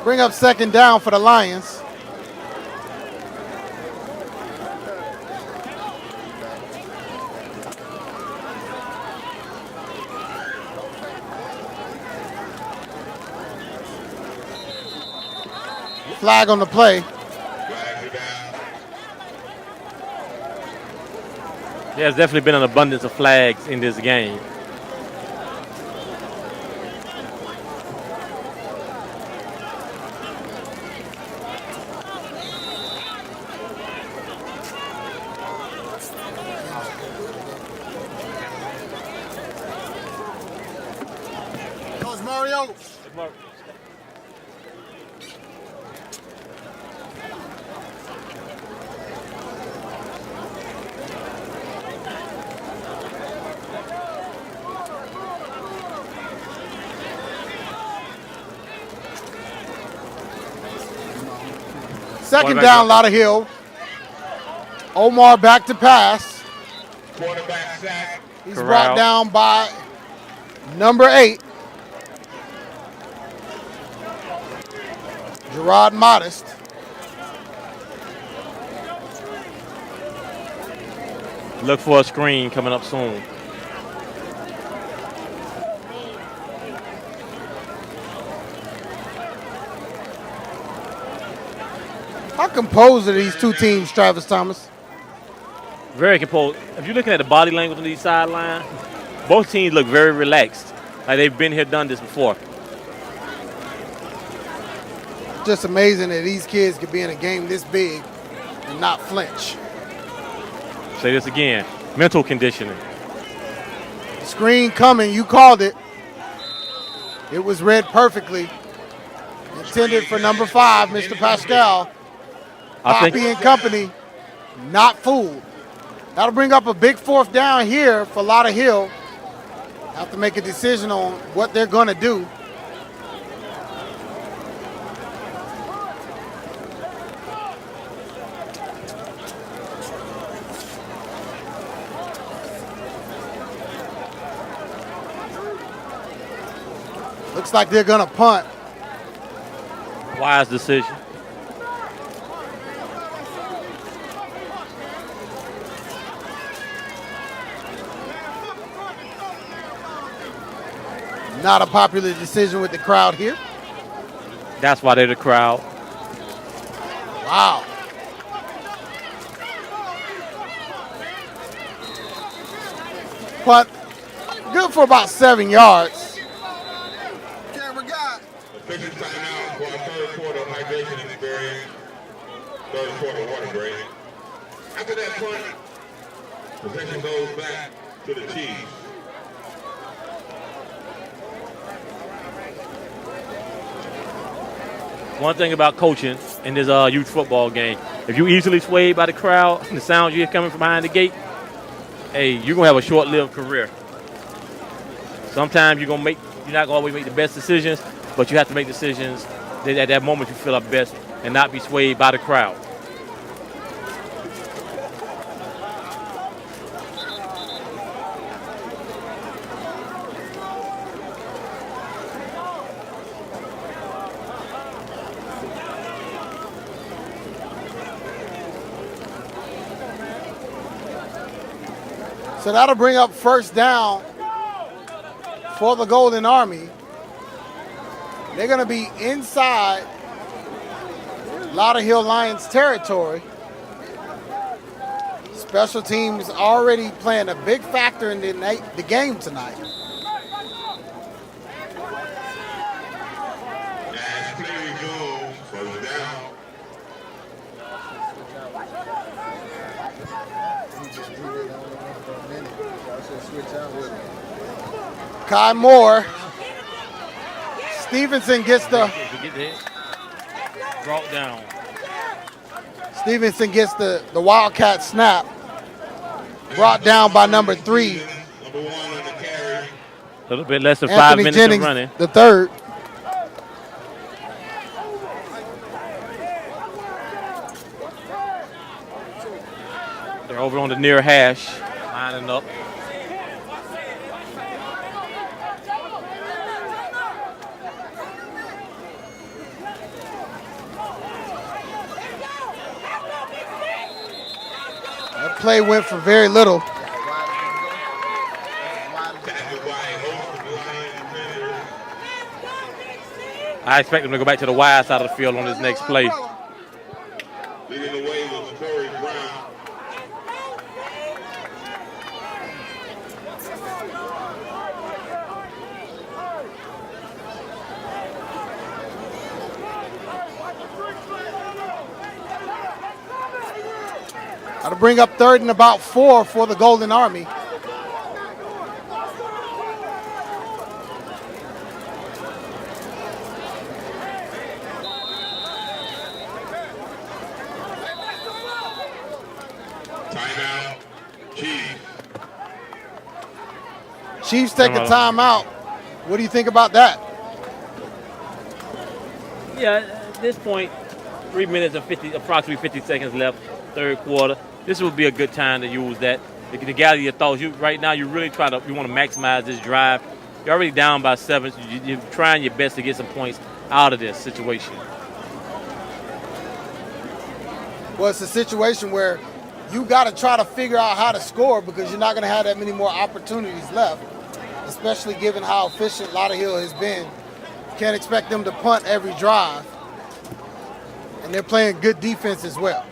Bring up second down for the Lions. Flag on the play. There's definitely been an abundance of flags in this game. Coach Mario. Second down, Lauderdale. Omar back to pass. Quarterback sack. He's brought down by number 8. Gerard Modest. Look for a screen coming up soon. How composed are these two teams, Travis Thomas? Very composed. If you're looking at the body language on these sidelines, both teams look very relaxed. Like they've been here, done this before. Just amazing that these kids could be in a game this big and not flinch. Say this again. Mental conditioning. Screen coming, you called it. It was read perfectly. Intended for number 5, Mr. Pascal. Poppy and company, not fooled. That'll bring up a big fourth down here for Lauderdale. Have to make a decision on what they're going to do. Looks like they're going to punt. Wise decision. Not a popular decision with the crowd here. That's why they're the crowd. Wow. Punt, good for about 7 yards. Camera guy. Official timeout for our third quarter hydration experience. Third quarter water break. After that punt, possession goes back to the Chiefs. One thing about coaching in this youth football game, if you easily swayed by the crowd and the sounds you hear coming from behind the gate, hey, you're gonna have a short-lived career. Sometimes you're not gonna always make the best decisions, but you have to make decisions that at that moment you feel are best and not be swayed by the crowd. So that'll bring up first down for the Golden Army. They're going to be inside Lauderdale Lions territory. Special teams already playing a big factor in the game tonight. As play resumes, first down. He just drew it on for a minute. I should switch out with him. Kai Moore. Stevenson gets the Brought down. Stevenson gets the Wildcat snap. Brought down by number 3. Number 1 on the carry. A little bit less than Anthony 5 minutes Jennings, of running. the third. They're over on the near hash, lining up. That play went for very little. I expect him to go back to the wide side of the field on this next play. Leading the way was Corey Brown. That'll bring up 3rd and about 4 for the Golden Army. Timeout. Chiefs. Chiefs take a timeout. What do you think about that? Yeah, at this point, 3 minutes and approximately 50 seconds left, third quarter. This would be a good time to use that to gather your thoughts. Right now, you want to maximize this drive. You're already down by 7. So you're trying your best to get some points out of this situation. Well, it's a situation where you got to try to figure out how to score because you're not going to have that many more opportunities left, especially given how efficient Lauderdale has been. Can't expect them to punt every drive. And they're playing good defense as well.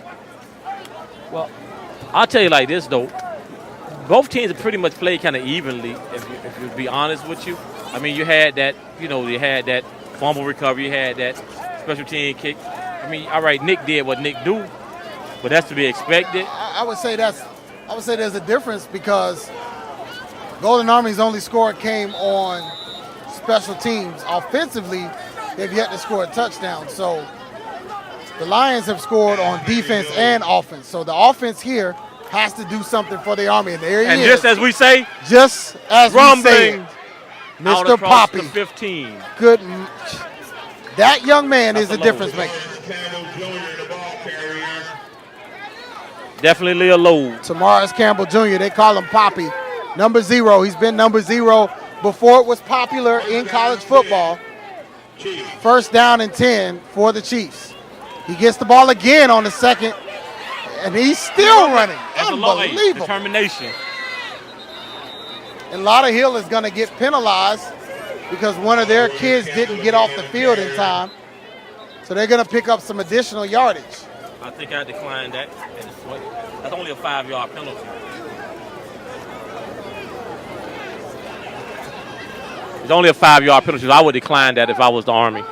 Well, I'll tell you like this, though. Both teams have pretty much played kind of evenly, if you be honest with you. I mean, you had that fumble recovery, you had that special team kick. I mean, all right, Nick did what Nick do, but that's to be expected. I would say there's a difference because Golden Army's only score came on special teams. Offensively, they've yet to score a touchdown. So the Lions have scored on defense and offense. So the offense here has to do something for the Army. And there he is. And just as we say, just as rumbling, we say, out Mr. across Poppy. the 15. Good. That young man is a difference maker. Definitely a load. Tamaris Campbell Jr., they call him Poppy. Number 0. He's been number 0 before it was popular in college football. First down and 10 for the Chiefs. He gets the ball again on the second, and he's still running. Unbelievable. Determination. And Lauderdale is going to get penalized because one of their kids didn't get off the field in time. So they're going to pick up some additional yardage. I think I declined that. That's only a 5-yard penalty. It's only a 5-yard penalty. So I would decline that if I was the Army.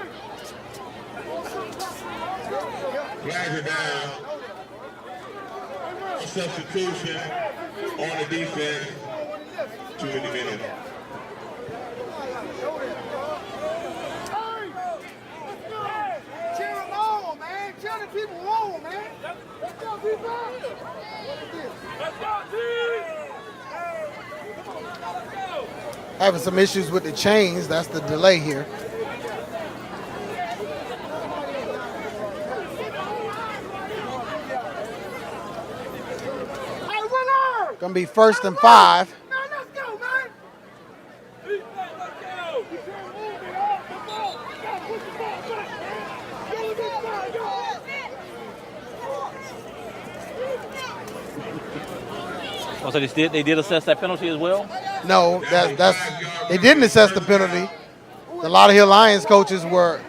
Flags are down. A substitution on the defense. 2 minutes. Cheer them on, man. Cheer the people on, man. Let's go, people. Having some issues with the chains. That's the delay here. Gonna be 1st and 5. Let's go, man. Oh, so they did assess that penalty as well? No, that's they didn't assess the penalty. The Lauderdale Lions coaches were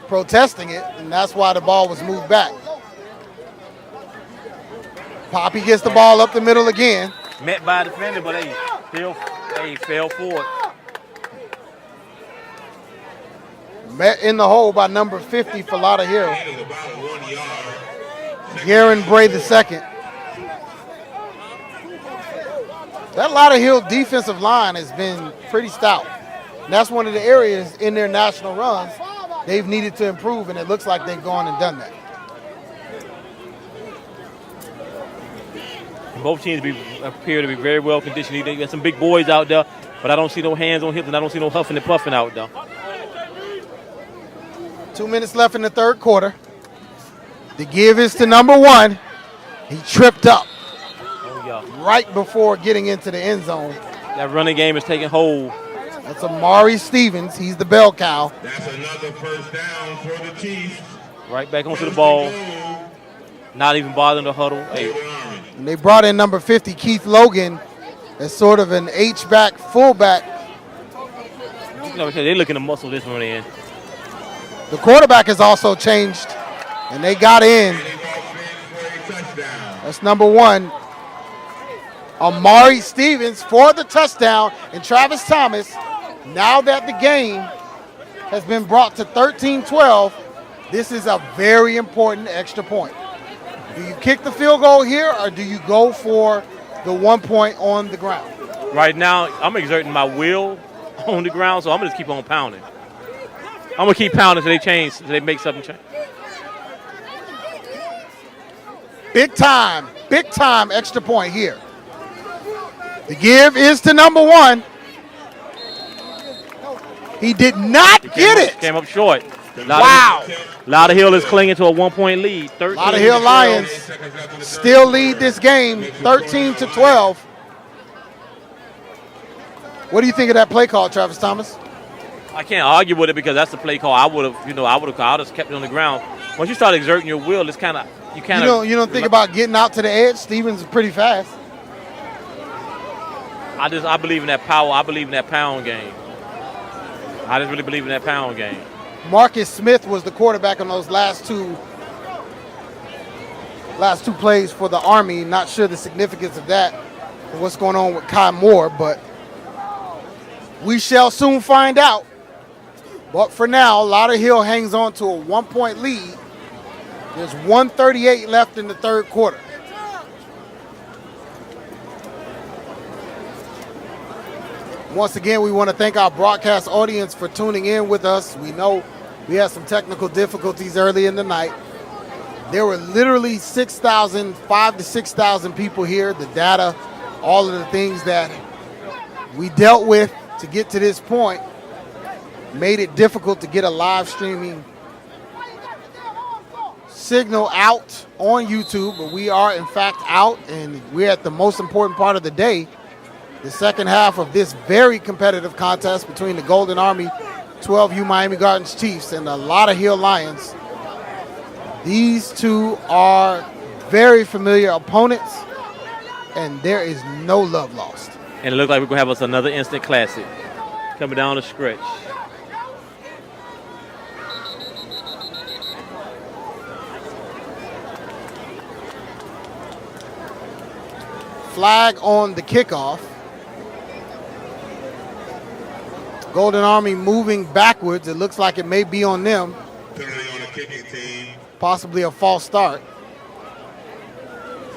protesting it, and that's why the ball was moved back. Poppy gets the ball up the middle again. Met by a defender, but they fell for it. Met in the hole by number 50 for Lauderdale. Garen Bray II. That Lauderdale defensive line has been pretty stout. And that's one of the areas in their national runs they've needed to improve, and it looks like they've gone and done that. Both teams appear to be very well conditioned. They got some big boys out there, but I don't see no hands on hips, and I don't see no huffing and puffing out there. 2 minutes left in the third quarter. The give is to number 1. He tripped up right before getting into the end zone. That running game is taking hold. That's Amari Stevens. He's the bell cow. That's another first down for the Chiefs. Right back onto the ball. Not even bothering the huddle. Hey. And they brought in number 50, Keith Logan, as sort of an H-back, fullback. You know, they're looking to muscle this one in. The quarterback has also changed, and they got in. That's number 1, Amari Stevens for the touchdown, and Travis Thomas, now that the game has been brought to 13-12, this is a very important extra point. Do you kick the field goal here, or do you go for the 1 point on the ground? Right now, I'm exerting my will on the ground, so I'm going to just keep on pounding. I'm going to keep pounding until they change, until they make something change. Big time extra point here. The give is to number 1. He did not get it. Came up short. Wow. Lauderdale is clinging to a 1 point lead. Lauderdale Lions still lead this game 13-12. What do you think of that play call, Travis Thomas? I can't argue with it because that's the play call. I would have just kept it on the ground. Once you start exerting your will, it's kind of you don't think about getting out to the edge. Stevens is pretty fast. I believe in that power. I believe in that pound game. I just really believe in that pound game. Marcus Smith was the quarterback on those last two plays for the Army. Not sure the significance of that and what's going on with Kai Moore, but we shall soon find out. But for now, Lauderdale hangs on to a 1 point lead. There's 1:38 left in the third quarter. Once again, we want to thank our broadcast audience for tuning in with us. We know we had some technical difficulties early in the night. There were literally 5,000 to 6,000 people here. The data, all of the things that we dealt with to get to this point made it difficult to get a live streaming signal out on YouTube, but we are in fact out, and we're at the most important part of the day, the second half of this very competitive contest between the Golden Army 12U Miami Gardens Chiefs and the Lauderdale Lions. These two are very familiar opponents, and there is no love lost. And it looks like we're going to have us another instant classic coming down the stretch. Flag on the kickoff. Golden Army moving backwards. It looks like it may be on them. Penalty on the kicking team. Possibly a false start.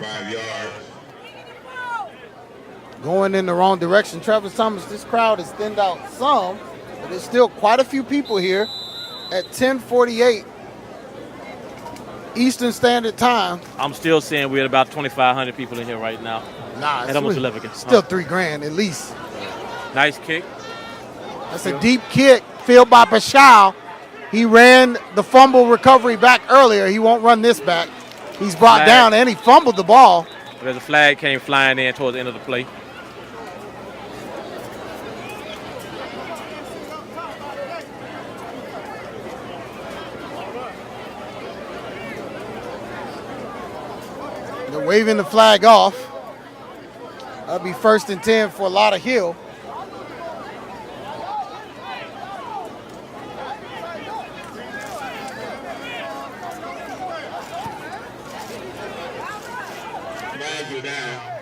5 yards. Going in the wrong direction. Travis Thomas, this crowd has thinned out some, but there's still quite a few people here at 10:48 Eastern Standard Time. I'm still saying we're at about 2,500 people in here right now. Nah, At almost 11. Still $3,000 at least. Nice kick. That's a deep kick fielded by Pashal. He ran the fumble recovery back earlier. He won't run this back. He's brought down and he fumbled the ball. There's a flag came flying in towards the end of the play. They're waving the flag off. That'll be 1st and 10 for Lauderdale. Flags are down.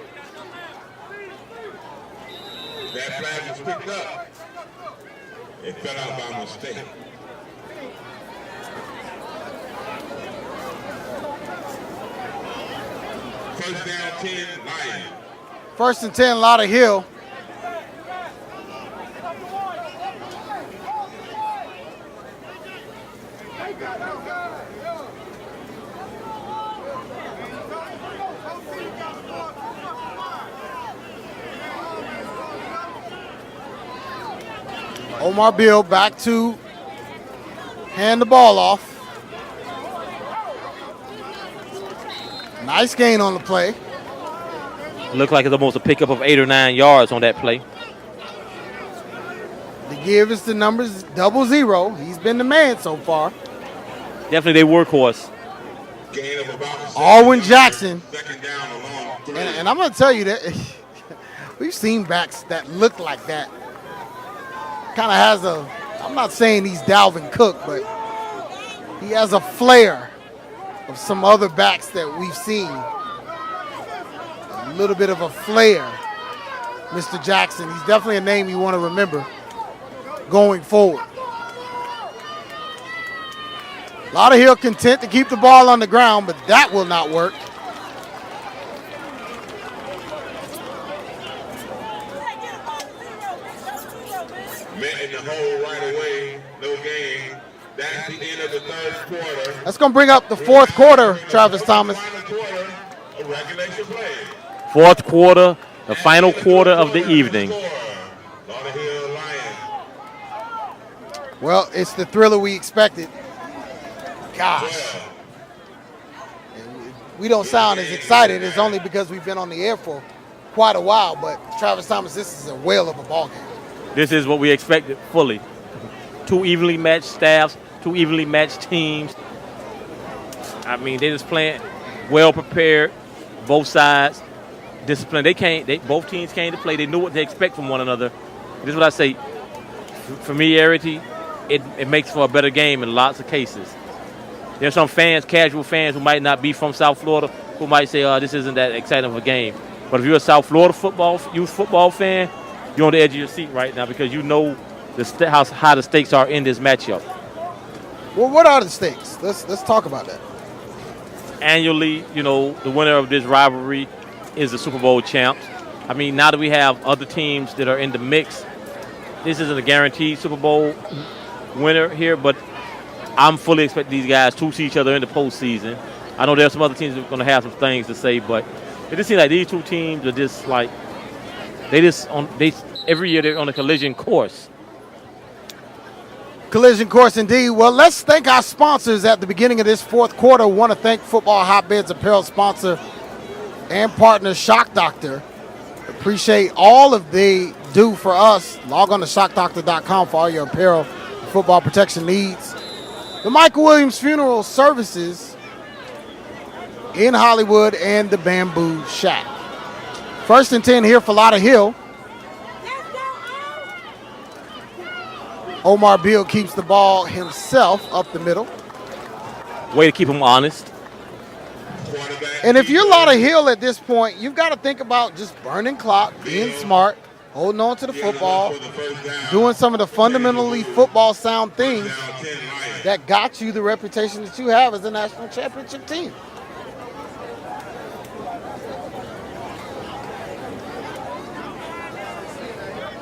That flag was picked up. It fell out by mistake. First down 10, Lions. 1st and 10, Lauderdale. Omar Bill back to hand the ball off. Nice gain on the play. Looked like it's almost a pickup of 8 or 9 yards on that play. The give us the numbers 00. He's been the man so far. Definitely their workhorse. Gain of about Alwyn Jackson. second down along 3. And I'm going to tell you that we've seen backs that look like that. Kind of has a, I'm not saying he's Dalvin Cook, but he has a flair of some other backs that we've seen. A little bit of a flair, Mr. Jackson. He's definitely a name you want to remember going forward. Lauderdale content to keep the ball on the ground, but that will not work. Met in the hole right away, no gain. That's the end of the 3rd quarter. That's going to bring up the 4th quarter, Travis Thomas. Final quarter of regulation play. 4th quarter, the final quarter of the evening. Lauderdale Lions. Well, it's the thriller we expected. Gosh. 12. We don't sound as excited. It's only because we've been on the air for quite a while. But Travis Thomas, this is a whale of a ball game. This is what we expected fully. 2 evenly matched staffs, 2 evenly matched teams. I mean, they just playing well prepared, both sides, disciplined. Both teams came to play. They knew what they expect from one another. This is what I say. Familiarity, it makes for a better game in lots of cases. There's some fans, casual fans, who might not be from South Florida, who might say, this isn't that exciting of a game. But if you're a South Florida youth football fan, you're on the edge of your seat right now because you know how high the stakes are in this matchup. Well, what are the stakes? Let's talk about that. Annually, the winner of this rivalry is the Super Bowl champs. I mean, now that we have other teams that are in the mix, this isn't a guaranteed Super Bowl winner here, but I'm fully expecting these guys to see each other in the postseason. I know there's some other teams that are going to have some things to say, but it just seems like these two teams are just like every year they're on a collision course. Collision course indeed. Well, let's thank our sponsors at the beginning of this 4th quarter. We want to thank Football Hotbeds apparel sponsor and partner Shock Doctor. Appreciate all of they do for us. Log on to shockdoctor.com for all your apparel and football protection needs. The Michael Williams Funeral Services in Hollywood and the Bamboo Shack. 1st and 10 here for Lauderdale. Omar Bill keeps the ball himself up the middle. Way to keep him honest. And if you're Lauderdale at this point, you've got to think about just burning clock, being smart, holding on to the football, doing some of the fundamentally football sound things that got you the reputation that you have as a national championship team.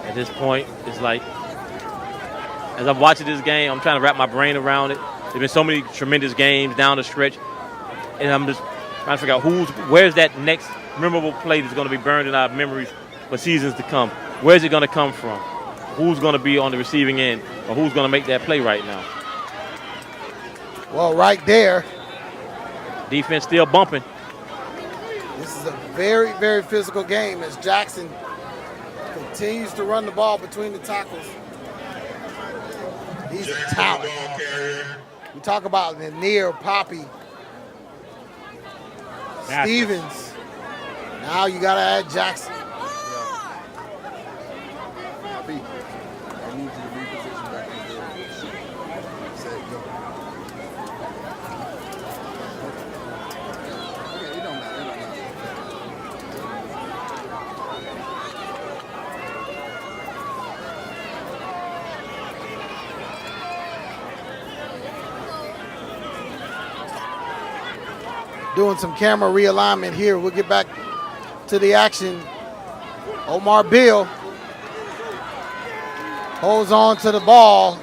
At this point, it's like, as I'm watching this game, I'm trying to wrap my brain around it. There's been so many tremendous games down the stretch, and I'm just trying to figure out where's that next memorable play that's going to be burned in our memories for seasons to come. Where's it going to come from? Who's going to be on the receiving end, or who's going to make that play right now? Well, right there. Defense still bumping. This is a very, very physical game as Jackson continues to run the ball between the tackles. He's a talent. We talk about Lanier, Poppy, Stevens. Now you got to add Jackson. doing some camera realignment here. We'll get back to the action. Omar Bill holds on to the ball,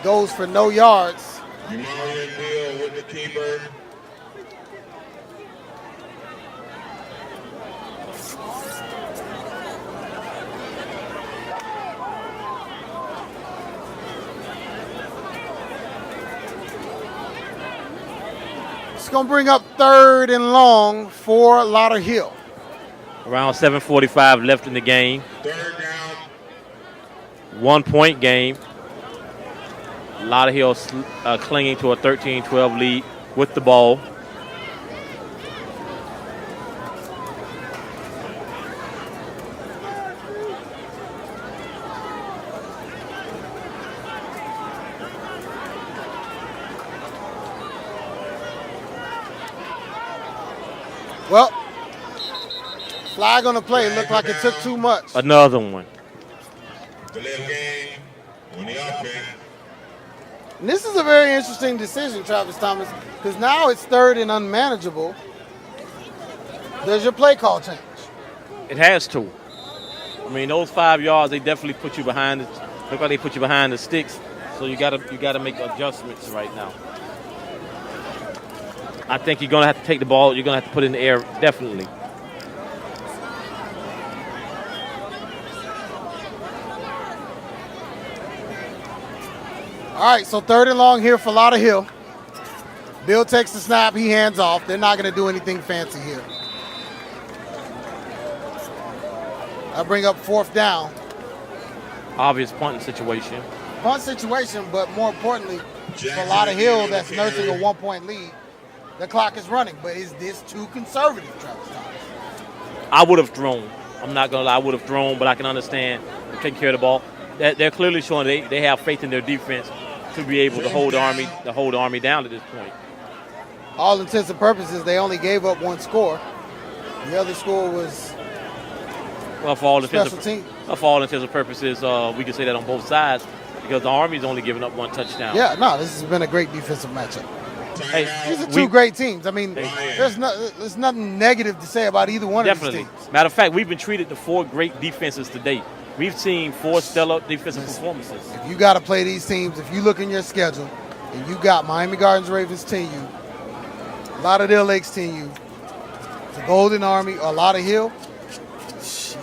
goes for no yards. Umarian Bill with the keeper. It's going to bring up 3rd and long for Lauderdale. Around 7:45 left in the game. 3rd down. 1 point game. Lauderdale clinging to a 13-12 lead with the ball. Well, flag on the play. Looked like it took too much. Another one. The left game on the offense. And this is a very interesting decision, Travis Thomas, because now it's 3rd and unmanageable. Does your play call change? It has to. I mean, those 5 yards, they definitely put you behind. Look like they put you behind the sticks. So you gotta make adjustments right now. I think you're gonna have to take the ball. You're gonna have to put it in the air, definitely. All right, so 3rd and long here for Lauderdale. Bill takes the snap. He hands off. They're not going to do anything fancy here. I bring up 4th down. Obvious punting situation. Punt situation, but more importantly, for Lauderdale that's nursing a 1-point lead, the clock is running. But is this too conservative, Travis Thomas? I would have thrown. I'm not gonna lie. I would have thrown, but I can understand taking care of the ball. They're clearly showing they have faith in their defense to be able to hold the Army down at this point. All intents and purposes, they only gave up 1 score. The other score was for all special teams. For all intents and purposes, we can say that on both sides because the Army's only giving up 1 touchdown. Yeah, no, this has been a great defensive matchup. Hey, these are 2 great teams. I mean, there's nothing negative to say about either one of these teams. Matter of fact, we've been treated to 4 great defenses to date. We've seen 4 stellar defensive performances. If you got to play these teams, if you look in your schedule, and you got Miami Gardens Ravens 10U, Lauderdale Lakes 10U, the Golden Army, or Lauderdale,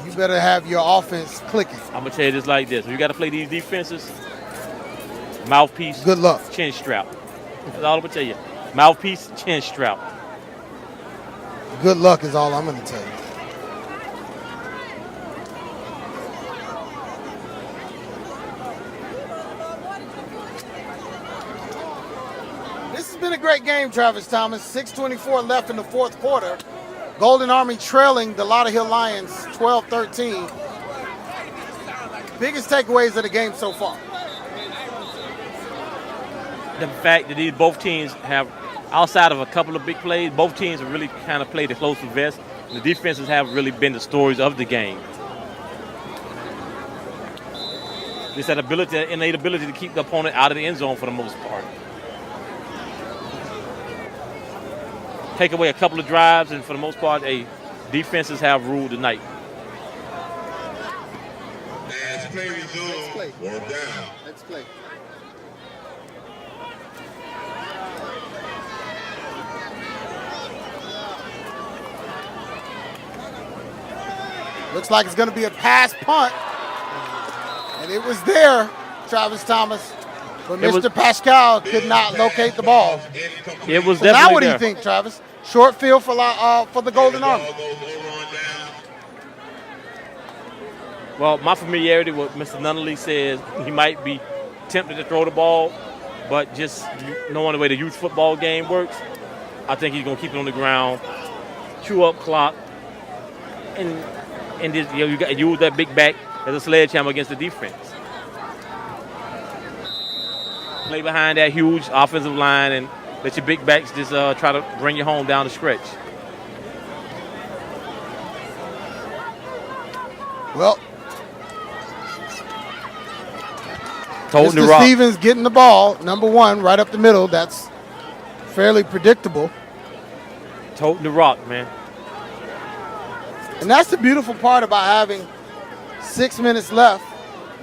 you better have your offense clicking. I'm going to tell you this like this. If you got to play these defenses, mouthpiece, good luck. Chin strap. That's all I'm going to tell you. Mouthpiece, chin strap. Good luck is all I'm going to tell you. Been a great game, Travis Thomas. 6:24 left in the 4th quarter. Golden Army trailing the Lauderdale Lions 12-13. Biggest takeaways of the game so far? The fact that both teams have, outside of a couple of big plays, both teams have really kind of played the close to vest. The defenses have really been the stories of the game. Just that innate ability to keep the opponent out of the end zone for the most part. Take away a couple of drives, and for the most part, defenses have ruled the night. As play resumes, 4th down. Let's play. Looks like it's going to be a pass punt. And it was there, Travis Thomas. But Mr. Pascal could not locate the ball. It was So definitely now what do there. you think, Travis? Short field for the Golden Army. Well, my familiarity with Mr. Nunnally says he might be tempted to throw the ball, but just knowing the way the youth football game works, I think he's going to keep it on the ground, chew up clock, and just, you got use that big back as a sledgehammer against the defense. Play behind that huge offensive line and let your big backs just try to bring you home down the stretch. Well, Holding Mr. the rock. Stevens getting the ball, number 1, right up the middle. That's fairly predictable. Toting the rock, man. And that's the beautiful part about having 6 minutes left,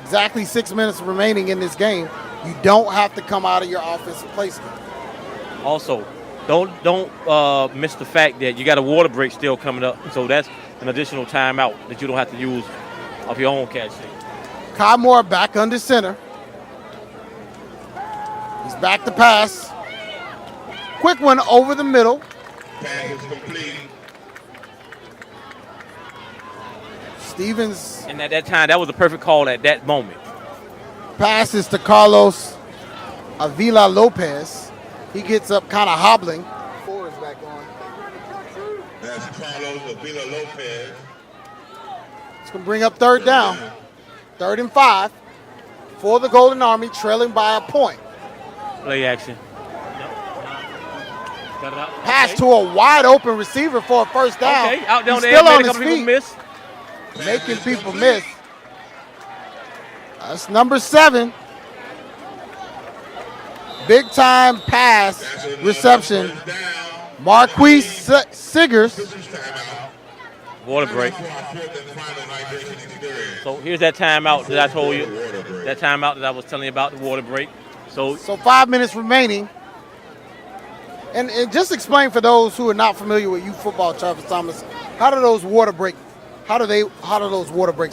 exactly 6 minutes remaining in this game. You don't have to come out of your offensive placement. Also, don't miss the fact that you got a water break still coming up. So that's an additional timeout that you don't have to use of your own catch. Kai Moore back under center. He's back to pass. Quick one over the middle. Pass is complete. Stevens And at that time, that was a perfect call at that moment. passes to Carlos Avila Lopez. He gets up kind of hobbling. Four is back on. That's Carlos Avila Lopez. It's going to bring up third down. 3rd and 5 for the Golden Army, trailing by a point. Play action. Got it out. Pass Okay. to a wide open receiver for a first down. Okay, out down He's there, still on made a his couple people feet, miss. making people miss. That's number 7. Big time pass reception. First down. Marquise Siggers. Sisters timeout. Water break. For our 4th and final hydration experience. So here's that timeout that I told you. Water break. That timeout that I was telling you about, the water break. So So 5 minutes remaining. And just explain for those who are not familiar with youth football, Travis Thomas, how do those water breaks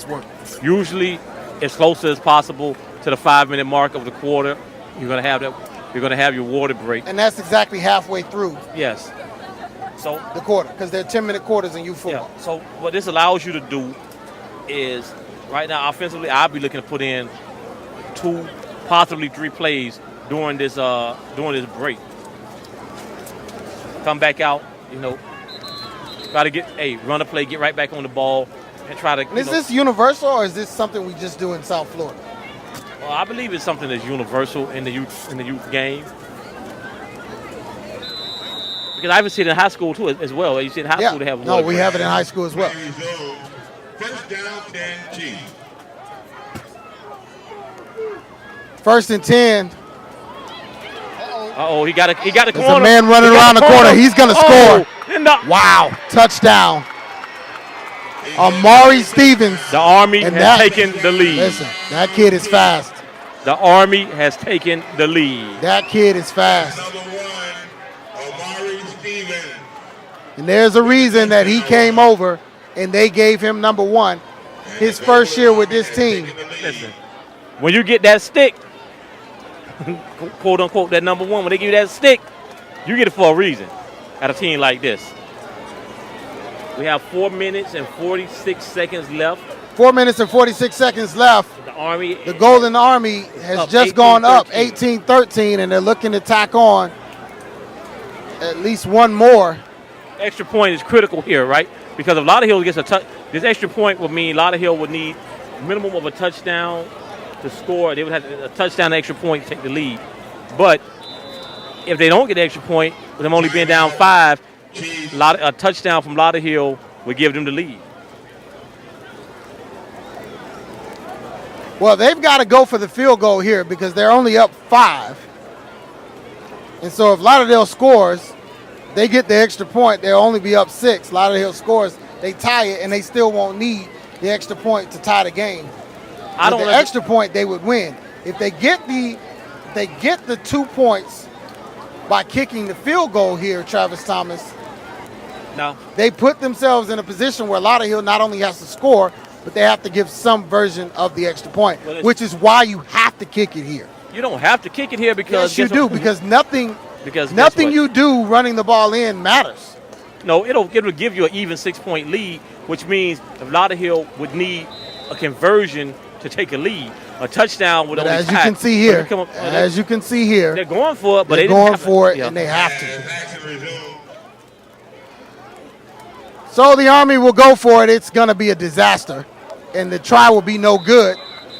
work? usually as close as possible to the 5-minute mark of the quarter, you're gonna have that. You're gonna have your water break. And that's exactly halfway through Yes. So the quarter, because they're 10-minute quarters in youth yeah. football. So what this allows you to do is right now offensively, I'll be looking to put in 2, possibly 3 plays during this break. Come back out, try to run a play, get right back on the ball, and try to. And is this universal, or is this something we just do in South Florida? Well, I believe it's something that's universal in the youth game. Because I even see it in high school too as well. You see in high school they have. No, we have it in high school as well. Resume. First down, 10G. 1st and 10. Uh-oh, he got a corner. There's a man running He got around the corner. He's going to score. Wow, touchdown. Amari Stevens. The Army And has taken the lead. Listen, that kid is fast. The Army has taken the lead. That kid is fast. Number 1, Amari Stevens. And there's a reason that he came over and they gave him number 1 his first year with this team. Listen, when you get that stick, quote unquote, that number 1, when they give you that stick, you get it for a reason at a team like this. We have 4 minutes and 46 seconds left. 4 minutes and 46 seconds left. The Golden Army has just gone up 18-13, and they're looking to tack on at least one more. Extra point is critical here, right? Because if Lauderdale gets a touch, this extra point would mean Lauderdale would need minimum of a touchdown to score. They would have a touchdown, extra point to take the lead. But if they don't get the extra point, with them only being down 5, a touchdown from Lauderdale would give them the lead. Well, they've got to go for the field goal here because they're only up 5. And so if Lauderdale scores, they get the extra point. They'll only be up 6. Lauderdale scores, they tie it, and they still won't need the extra point to tie the game. With the extra point, they would win. If they get the 2 points by kicking the field goal here, Travis Thomas, no, they put themselves in a position where Lauderdale not only has to score, but they have to give some version of the extra point, which is why you have to kick it here. You don't have to kick it here because yes, you do, because nothing guess what? you do running the ball in matters. No, it'll give you an even 6-point lead, which means if Lauderdale would need a conversion to take a lead, a touchdown would But only as you can see here, they're going for it, but they're going for it, and they have to. Action resume. So the Army will go for it. It's going to be a disaster, and the try will be no good.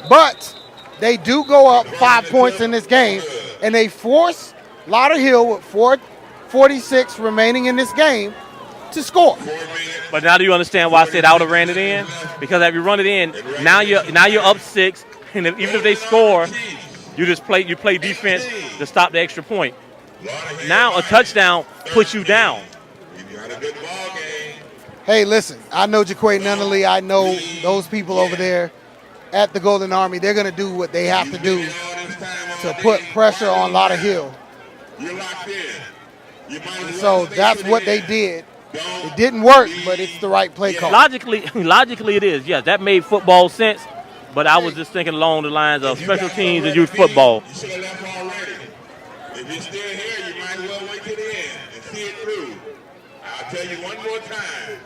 But they do go up 5 points in this game, and they force Lauderdale with 4:46 remaining in this game to score. But now do you understand why I said I would have ran it in? Because if you run it in, now you're up 6, and even if they score, you play defense to stop the extra point. Now a touchdown puts you down. got a good ball game. Hey, listen, I know Jaquay Nunley. I know those people over there at the Golden Army. They're going to do what they have to do to put pressure on Lauderdale. You're locked in. You might as So well stay that's to the what they end. did. It didn't work, but it's the right play call. Logically, it is. Yes, that made football sense. But I was just thinking along the lines of special teams and youth football. You should have left already. If you're still here, you might as well wait to the end and see it through. I'll tell you one more time.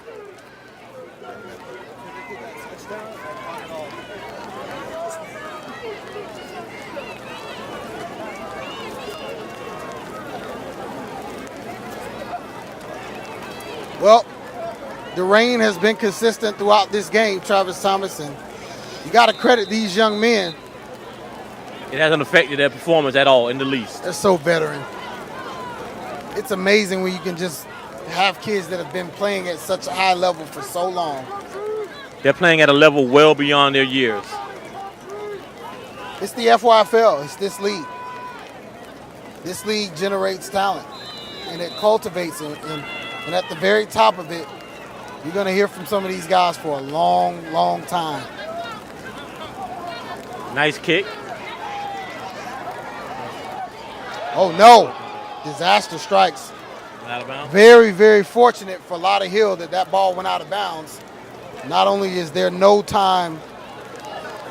Well, the rain has been consistent throughout this game, Travis Thomas, and you got to credit these young men. It hasn't affected their performance at all in the least. They're so veteran. It's amazing when you can just have kids that have been playing at such a high level for so long. They're playing at a level well beyond their years. It's the FYFL. It's this league. This league generates talent, and it cultivates it. And at the very top of it, you're going to hear from some of these guys for a long, long time. Nice kick. Oh, no. Disaster strikes. Out of bounds. Very, very fortunate for Lauderdale that ball went out of bounds. Not only is there no time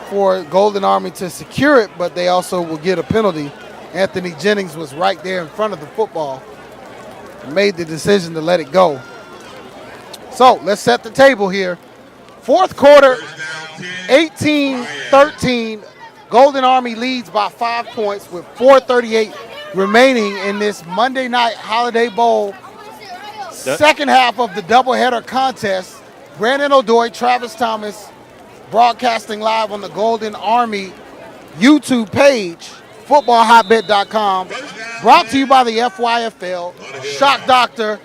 for Golden Army to secure it, but they also will get a penalty. Anthony Jennings was right there in front of the football and made the decision to let it go. So let's set the table here. Fourth quarter, 18-13. Golden Army leads by 5 points with 4:38 remaining in this Monday Night Holiday Bowl. Second half of the doubleheader contest. Brandon O'Doy, Travis Thomas, broadcasting live on the Golden Army YouTube page, footballhotbed.com. Brought to you by the FYFL, Shock Doctor,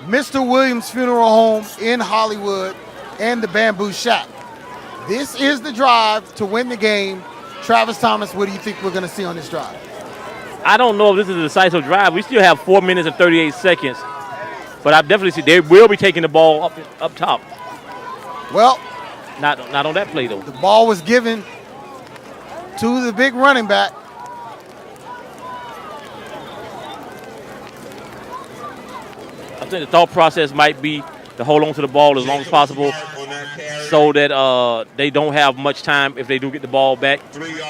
Mr. Williams Funeral Home in Hollywood, and the Bamboo Shack. This is the drive to win the game. Travis Thomas, what do you think we're going to see on this drive? I don't know if this is a decisive drive. We still have 4 minutes and 38 seconds. But I definitely see they will be taking the ball up top. Well, not on that play, though. The ball was given to the big running back. I think the thought process might be to hold on to the ball as long as possible so that they don't have much time if they do get the ball back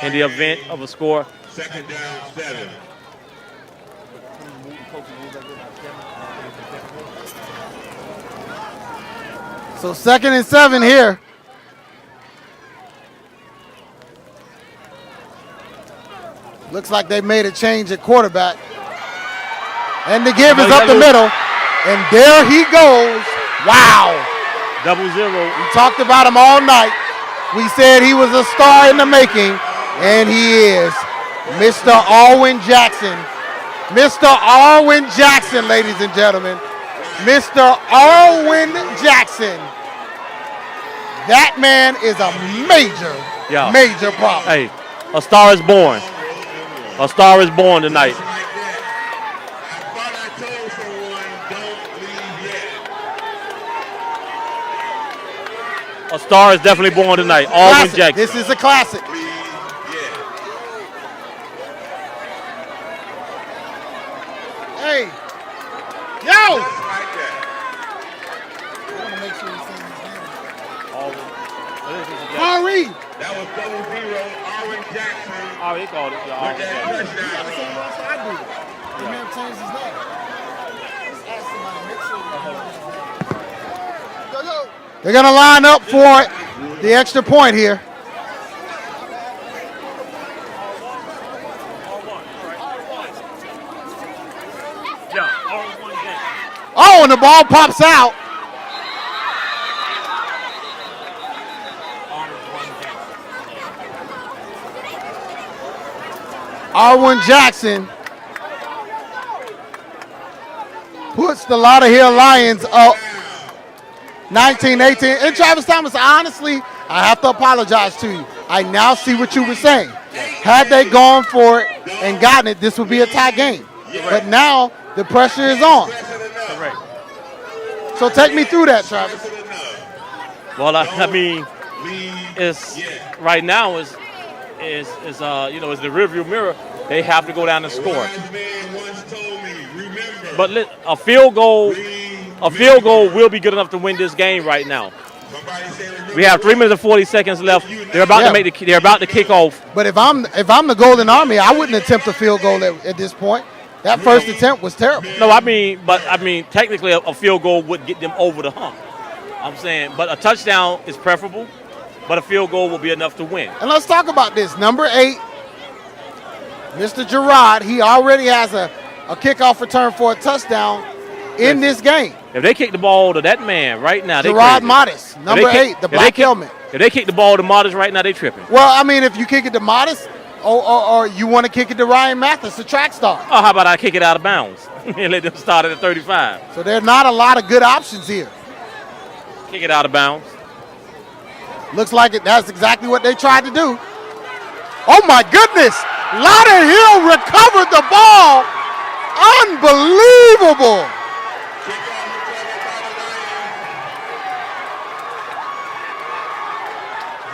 in the event of a score. Second down, 7. So 2nd and 7 here. Looks like they made a change at quarterback. And the give is up the middle. And there he goes. Wow. 0-0. We talked about him all night. We said he was a star in the making. And he is. Mr. Alwyn Jackson. Mr. Alwyn Jackson, ladies and gentlemen. Mr. Alwyn Jackson. That man is a major problem. Hey, a star is born. A star is born tonight. A star is definitely born tonight. Alwyn Jackson. This is a classic. Hey. Yo! Henry. That was 0-0. Alwyn Jackson. Oh, they called it. Yeah, Alwyn Jackson. He got the same rush I do. He never changed his name. Just ask somebody, make sure you know. They're going to line up for the extra point here. Oh, and the ball pops out. Alwyn Jackson puts the Lauderdale Lions up 19-18. And Travis Thomas, honestly, I have to apologize to you. I now see what you were saying. Had they gone for it and gotten it, this would be a tie game. But now the pressure is on. So take me through that, Travis. Well, I mean, it's right now is it's the rearview mirror. They have to go down and score. But a field goal will be good enough to win this game right now. We have 3 minutes and 40 seconds left. They're about to kick off. But if I'm the Golden Army, I wouldn't attempt a field goal at this point. That first attempt was terrible. No, I mean, technically a field goal would get them over the hump. I'm saying, but a touchdown is preferable, but a field goal will be enough to win. And let's talk about this. Number 8, Mr. Gerard, he already has a kickoff return for a touchdown in this game. If they kick the ball to that man right now, Gerard Modest, number 8, the black helmet. If they kick the ball to Modest right now, they tripping. Well, I mean, if you kick it to Modest, or you want to kick it to Ryan Mathis, the track star. Oh, how about I kick it out of bounds and let them start at the 35? So there are not a lot of good options here. Kick it out of bounds. Looks like that's exactly what they tried to do. Oh, my goodness. Lauderdale recovered the ball. Unbelievable.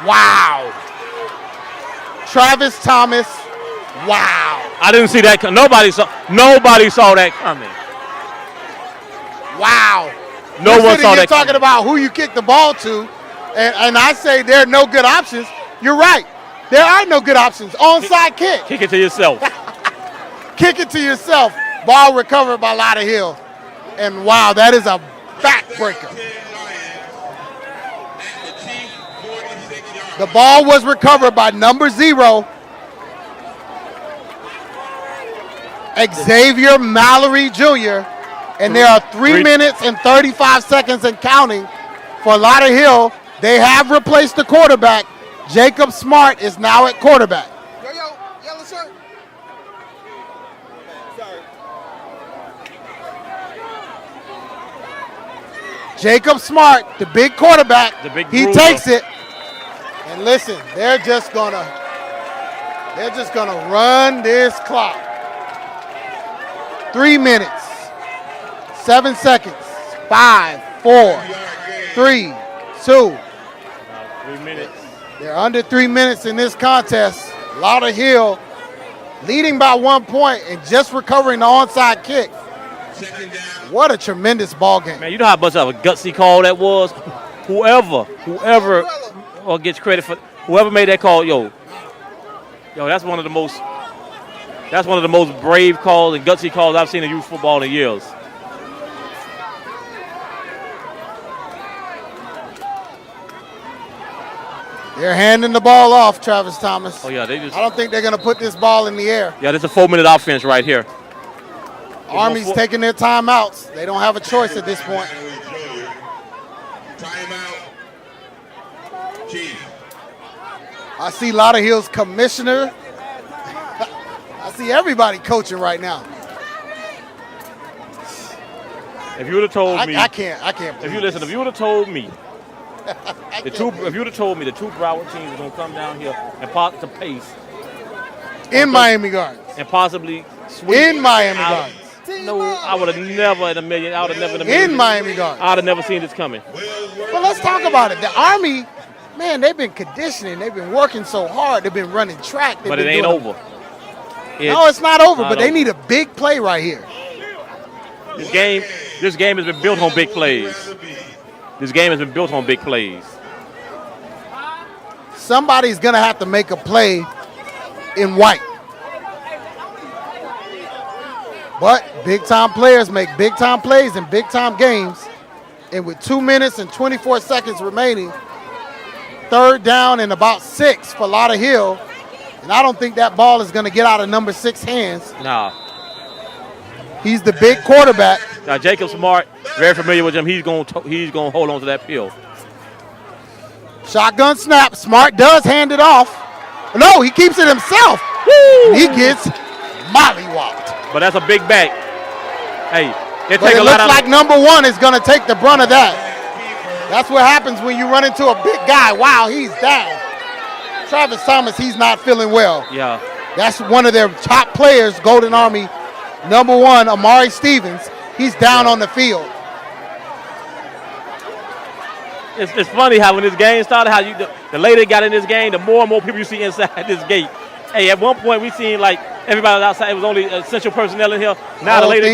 Wow. Travis Thomas. Wow. I didn't see that. Nobody saw that coming. Wow. No one saw that. You're talking about who you kick the ball to, and I say there are no good options. You're right. There are no good options. Onside kick. Kick it to yourself. Kick it to yourself. Ball recovered by Lauderdale. And wow, that is a backbreaker. The ball was recovered by number 0, Xavier Mallory Jr. And there are 3 minutes and 35 seconds and counting for Lauderdale. They have replaced the quarterback. Jacob Smart is now at quarterback. Yo, yellow shirt. Sorry. Jacob Smart, the big quarterback, he bruiser. takes it. And listen, they're just gonna run this clock. 3 minutes, 7 seconds, 5, 4, 3, 2. 3 minutes. They're under 3 minutes in this contest. Lauderdale leading by 1 point and just recovering the onside kick. What a tremendous ball game. Man, you know how much of a gutsy call that was? Whoever gets credit for whoever made that call, yo, that's one of the most brave calls and gutsy calls I've seen in youth football in years. They're handing the ball off, Travis Thomas. Oh yeah, I don't think they're going to put this ball in the air. Yeah, this is a 4-minute offense right here. Army's taking their timeouts. They don't have a choice at this point. Timeout. Chief. I see Lauderdale's commissioner. I see everybody coaching right now. If you would have told me, I can't. If you would have told me, if you would have told me the 2 Broward teams were going to come down here and pop the pace in Miami Gardens and possibly sweep in Miami Gardens. No, I would have never in a million. I would have never in a million. In Miami Gardens. I'd have never seen this coming. But let's talk about it. The Army, man, they've been conditioning. They've been working so hard. They've been running track. But it ain't over. No, it's not over. But they need a big play right here. This game has been built on big plays. This game has been built on big plays. Somebody's going to have to make a play in white. But big-time players make big-time plays in big-time games. And with 2 minutes and 24 seconds remaining, 3rd down and about 6 for Lauderdale. And I don't think that ball is going to get out of number 6 hands. Nah. He's the big quarterback. Now, Jacob Smart, very familiar with him. He's going to hold on to that pill. Shotgun snap. Smart does hand it off. No, he keeps it himself. Woo! He gets mollywopped. But that's a big back. Hey, it looks like number 1 is going to take the brunt of that. That's what happens when you run into a big guy. Wow, he's down. Travis Thomas, he's not feeling well. Yeah. That's one of their top players, Golden Army. Number 1, Amari Stevens. He's down on the field. it's funny how when this game started, how the later it got in this game, the more and more people you see inside this gate. Hey, at one point we seen like everybody was outside. It was only essential personnel in here. Now the later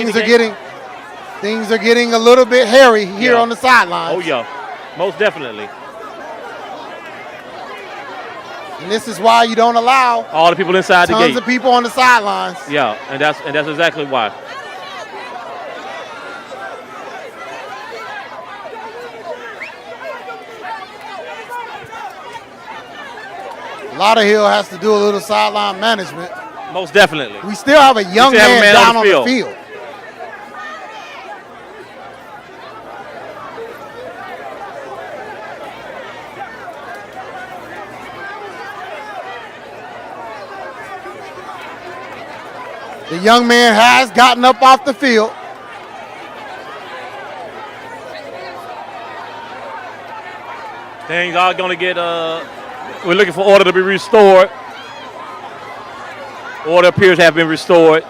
things are getting a little bit hairy here on the sidelines. Oh yeah, most definitely. And this is why you don't allow all the people inside the gate. Tons of people on the sidelines. Yeah, and that's exactly why. Lauderdale has to do a little sideline management. Most definitely. We still have a young man down on the field. The young man has gotten up off the field. Things are going to get, we're looking for order to be restored. Order appears to have been restored.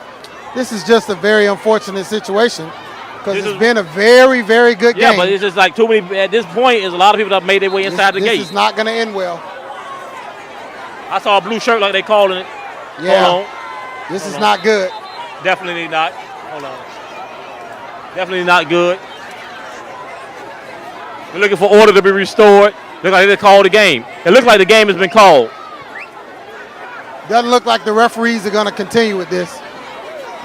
This is just a very unfortunate situation because it's been a very, very good game. Yeah, but it's just like too many, at this point, there's a lot of people that made their way inside the gate. This is not going to end well. I saw a blue shirt like they calling it. Yeah. Hold on. This is not good. Definitely not. Hold on. Definitely not good. We're looking for order to be restored. Look like they called the game. It looks like the game has been called. Doesn't look like the referees are going to continue with this.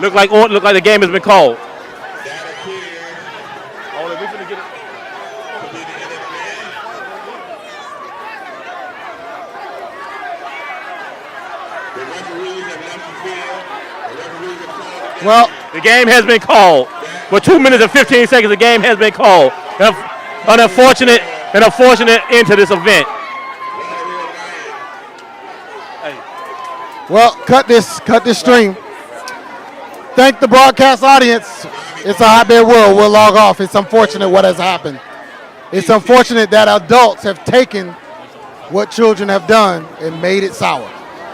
Look like the game has been called. Well, the game has been called. For 2 minutes and 15 seconds, the game has been called. An unfortunate end to this event. Well, cut this stream. Thank the broadcast audience. It's a hotbed world. We'll log off. It's unfortunate what has happened. It's unfortunate that adults have taken what children have done and made it sour.